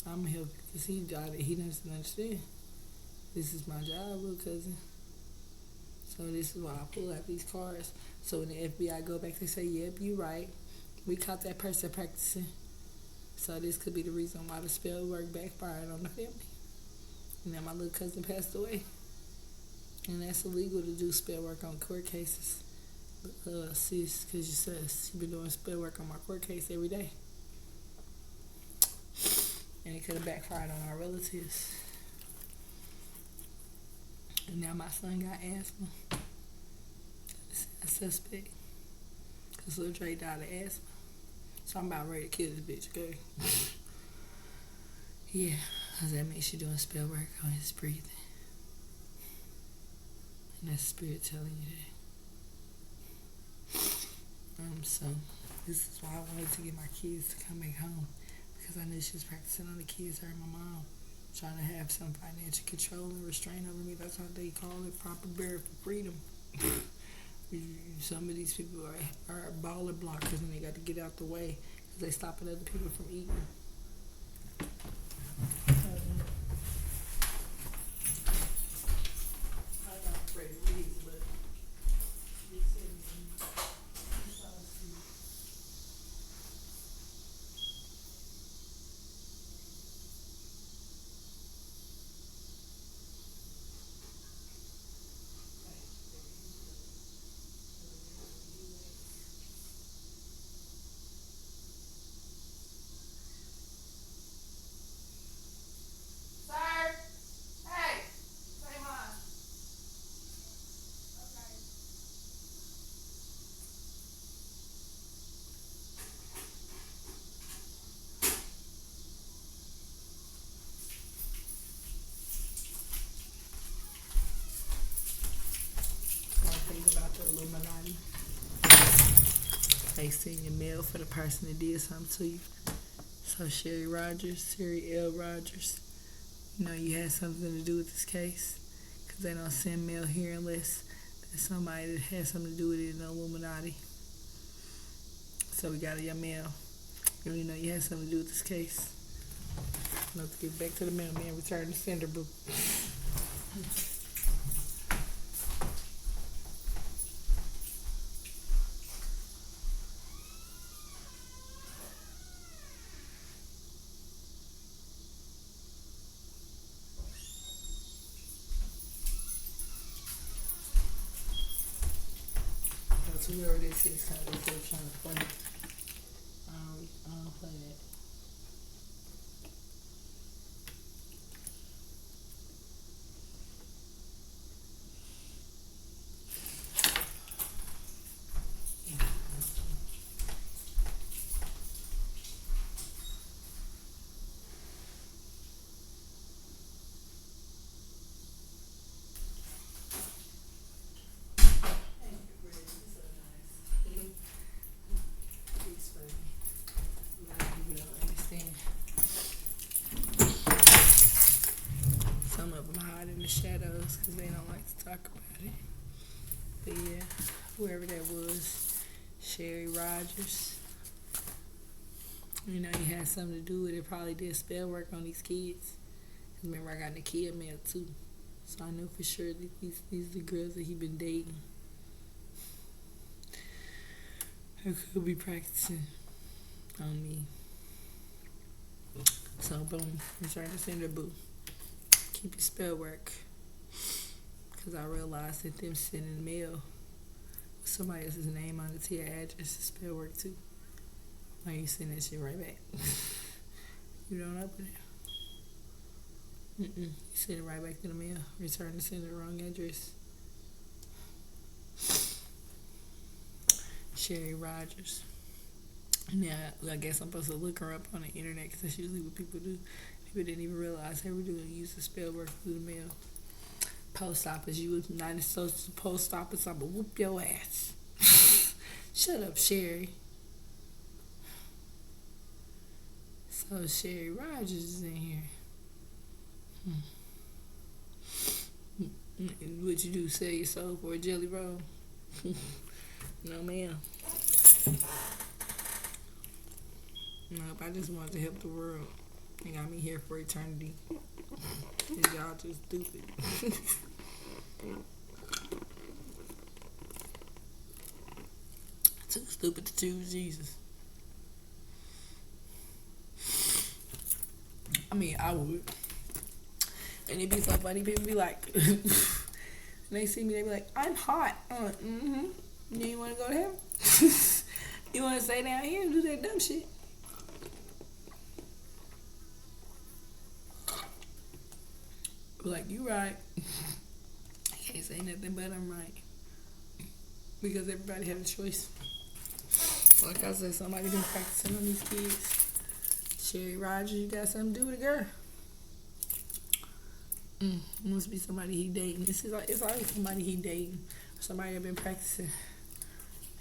I'm going to help him because he died. He doesn't understand. This is my job, little cousin. So this is why I pull out these cards. So when the FBI go back, they say, yep, you right. We caught that person practicing. So this could be the reason why the spell work backfired on the family. And now my little cousin passed away. And that's illegal to do spell work on court cases. Sis, because you said you've been doing spell work on my court case every day. And it could have backfired on our relatives. And now my son got asthma. It's a suspect. Because Lil Dre died of asthma. So I'm about ready to kill this bitch, okay? Yeah, because that makes you doing spell work on his breathing. And that's spirit telling you that. So this is why I wanted to get my kids to come back home. Because I knew she was practicing on the kids, her and my mom. Trying to have some financial control and restraint over me. That's how they call it, proper bear for freedom. Some of these people are baller blockers, and they got to get out the way because they stopping other people from eating. About the Illuminati. They send your mail for the person that did something to you. So Sherry L. Rogers, you had something to do with this case. Because they don't send mail here unless there's somebody that has something to do with it in the Illuminati. So we got your mail. You know you had something to do with this case. Let's get back to the mailman. Return the sender, boo. Whoever this is, kind of still trying to play. I don't play that. whoever that was, Sherry Rogers. You know, he had something to do with it. Probably did spell work on these kids. Remember, I got the kid mail too, so I know for sure that these are the girls that he been dating. Or could be practicing on me. So boom, return to sender, boo. Keep your spell work. Cause I realized that them sending mail with somebody else's name on it to your address is spell work too. Why you send that shit right back? You don't open it. You send it right back to the mail. Return to sender, wrong address. Sherry Rogers. Now, I guess I'm supposed to look her up on the internet because that's usually what people do. People didn't even realize they were doing use the spell work through the mail. Post office, you was United States Post Office, I'ma whoop your ass. Shut up, Sherry. So Sherry Rogers is in here. What you do? Sell your soul for a jelly roll? No, ma'am. Nope, I just wanted to help the world. They got me here for eternity. And y'all just stupid. Too stupid to choose Jesus. I mean, I would. And it'd be so funny. People be like, when they see me, they be like, I'm hot. I'm like, Do you want to go to heaven? You want to stay down here and do that dumb shit? Like, you right. I can't say nothing but I'm right. Because everybody had a choice. Like I said, somebody been practicing on these kids. Sherry Rogers, you got something to do with a girl. Must be somebody he dating. It's always somebody he dating. Somebody that been practicing.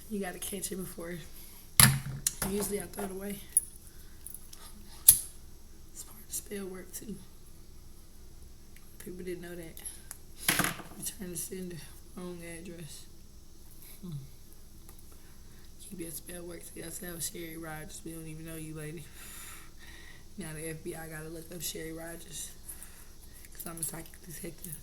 You gotta catch it before. Usually I throw it away. It's part of spell work too. People didn't know that. Return to sender, wrong address. Keep your spell work to yourself, Sherry Rogers. We don't even know you, lady. Now the FBI gotta look up Sherry Rogers. Cause I'm a psychic detective.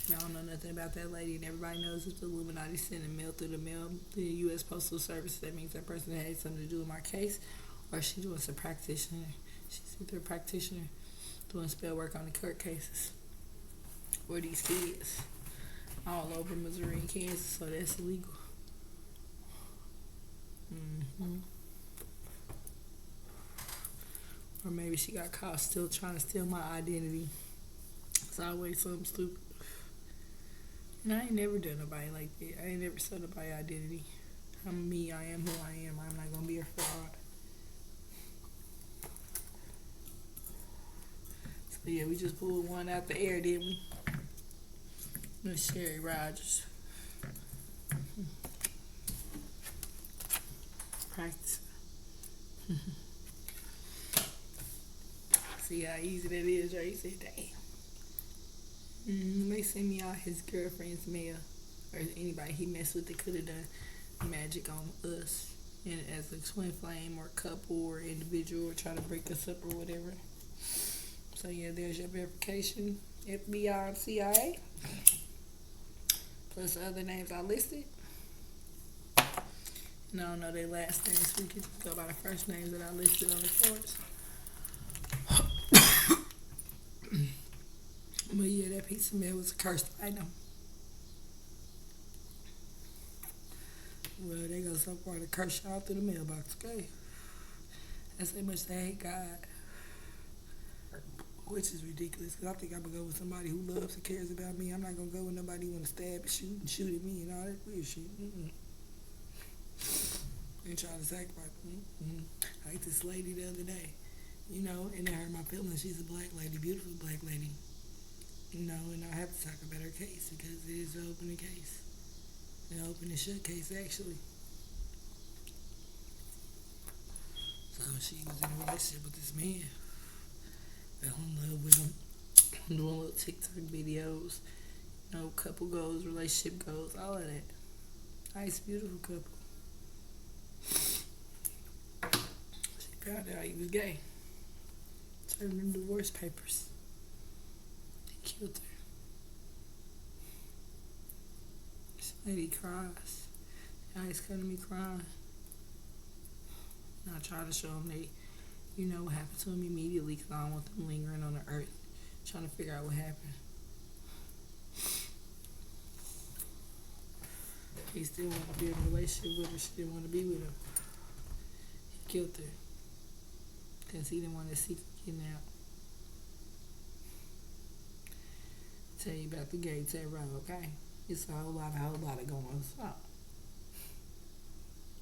And I don't know nothing about that lady, and everybody knows it's the Illuminati sending mail through the mail, the U.S. Postal Service. That means that person had something to do with my case, or she was a practitioner. She's either a practitioner doing spell work on the court cases. Or these kids all over Missouri and Kansas, so that's illegal. Or maybe she got caught still trying to steal my identity. It's always something stupid. And I ain't never done nobody like that. I ain't never stole nobody's identity. I'm me. I am who I am. I'm not gonna be a fraud. So yeah, we just pulled one out the air, didn't we? Miss Sherry Rogers. Practice. See how easy that is, right? You say, damn. They send me all his girlfriend's mail, or anybody he messed with that could have done magic on us, and as a twin flame or couple or individual, or try to break us up or whatever. So yeah, there's your verification. FBI and CIA. Plus the other names I listed. And I don't know their last names. We could just go by the first names that I listed on the cards. But yeah, that piece of mail was a cursed item. Well, they go so far to curse y'all through the mailbox, okay? That's how much they hate God. Which is ridiculous, because I think I'm going to go with somebody who loves and cares about me. I'm not going to go with nobody who want to stab and shoot at me and all that weird shit. And try to sacrifice. Like this lady the other day, you know, and I hurt my feelings. She's a black lady, beautiful black lady. You know, and I have to talk about her case because it is an open case. An open and shut case, actually. So she was in a relationship with this man. Fell in love with him. Doing little TikTok videos. You know, couple goals, relationship goals, all of that. Nice, beautiful couple. She found out he was gay. Turned in divorce papers. He killed her. This lady cries. Guys come to me crying. And I try to show them they, what happened to him immediately because I don't want them lingering on the earth trying to figure out what happened. He still wanted to be in a relationship with her. She didn't want to be with him. He killed her because he didn't want to secret getting out. Tell you about the gay terror, okay? It's a whole lot of going on.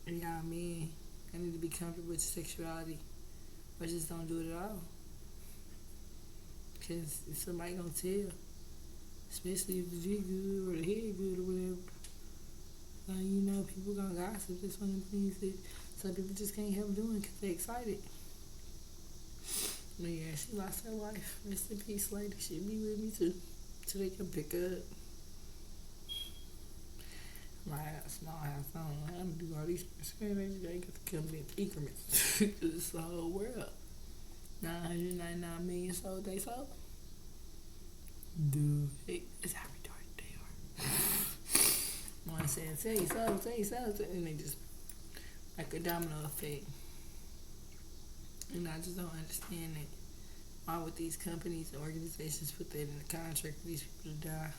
You know what I mean? I need to be comfortable with sexuality, but just don't do it at all. Because somebody gonna tell, especially if the G good or the head good or whatever. People gonna gossip. That's one of the things that some people just can't help doing because they're excited. But yeah, she lost her life. Rest in peace, lady. She'll be with me too, so they can pick her up. My small house, I don't know how to do all these things. They get to come in increments. It's the whole world. 999 million sold they sold. Dude, it's how retarded they are. One saying, say you sold, and they just like a domino effect. And I just don't understand it. Why would these companies and organizations put that in the contract for these people to die?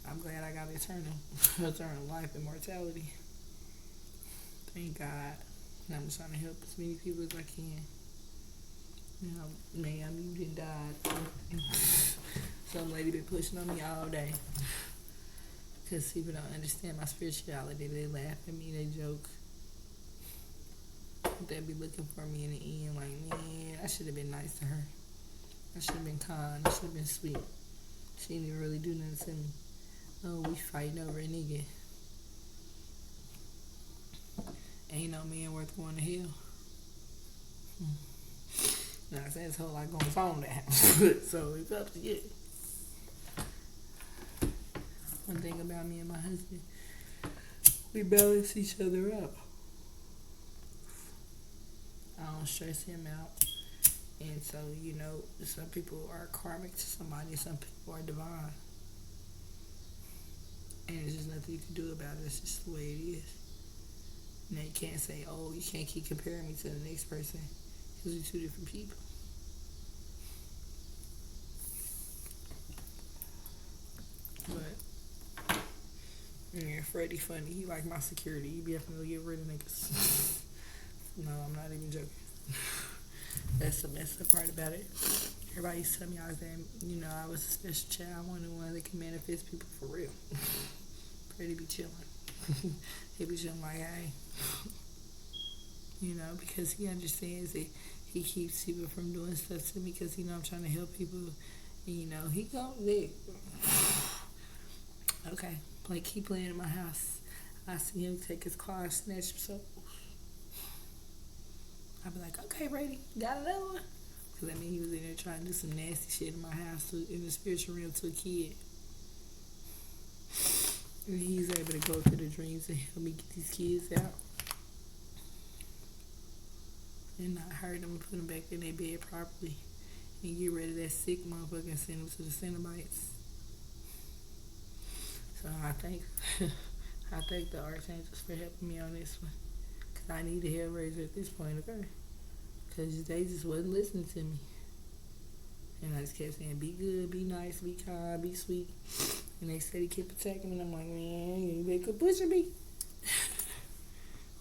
I'm glad I got eternal life and mortality. Thank God. And I'm just trying to help as many people as I can. Man, you done died. Some lady been pushing on me all day. Because people don't understand my spirituality. They laugh at me, they joke. They be looking for me in the end like, man, I should have been nice to her. I should have been kind. I should have been sweet. She didn't even really do nothing to me. Oh, we fighting over a nigga. Ain't no man worth going to hell. Now, I say it's a whole lot going on there. So it's up to you. One thing about me and my husband, we balance each other up. I don't stress him out. And so, some people are karmic to somebody, some people are divine. And there's just nothing you can do about it. It's just the way it is. And you can't say, oh, you can't keep comparing me to the next person. Because we're two different people. But, yeah, Freddie funny. He like my security. He be having to get rid of niggas. No, I'm not even joking. That's the messed up part about it. Everybody used to tell me I was I was a special child. I'm the one that can manifest people for real. Freddie be chilling. He be chilling like, hey. Because he understands that he keeps people from doing stuff to me because I'm trying to help people. He goes there. Okay, keep playing in my house. I see him take his car and snatch himself. I'd be like, okay, Brady, got another one? Because he was in there trying to do some nasty shit in my house in the spiritual realm to a kid. And he's able to go through the dreams and help me get these kids out. And not hurt them and put them back in their bed properly. And get rid of that sick motherfucker and send them to the Cenobites. So I thank the archangels for helping me on this one. Because I need a hellraiser at this point, okay? Because they just wasn't listening to me. And I just kept saying, be good, be nice, be kind, be sweet. And they said he kept attacking me. And I'm like, man, you better quit pushing me.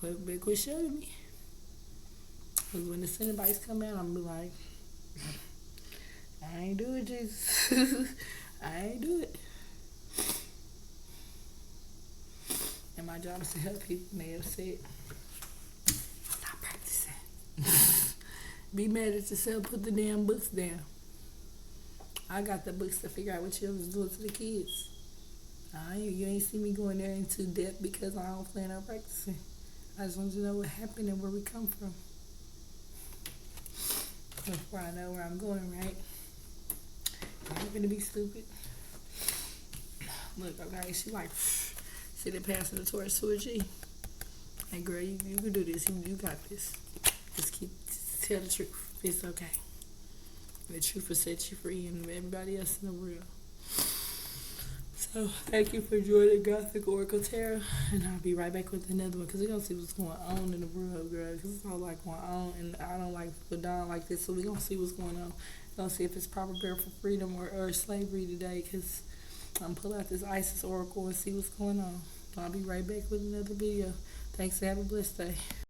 You better quit shoving me. Because when the Cenobites come out, I'm going to be like, I ain't do it, Jesus. I ain't do it. And my job is to help people. And they upset. Stop practicing. Be mad at yourself. Put the damn books down. I got the books to figure out what you was doing to the kids. You ain't see me going there into depth because I don't plan on practicing. I just want you to know what happened and where we come from. Before I know where I'm going, right? I'm not gonna be stupid. Look, okay, she like Instead of passing the torch to a G. Hey girl, you can do this. You got this. Just tell the truth. It's okay. The truth will set you free and everybody else in the world. So, thank you for joining Gothic Oracle Tarot. And I'll be right back with another one because we're going to see what's going on in the world, girl. Because it's all like going on and I don't like to go down like this. So, we're going to see what's going on. We're going to see if it's proper prayer for freedom or slavery today because I'm pull out this Isis Oracle and see what's going on. I'll be right back with another video. Thanks and have a blessed day.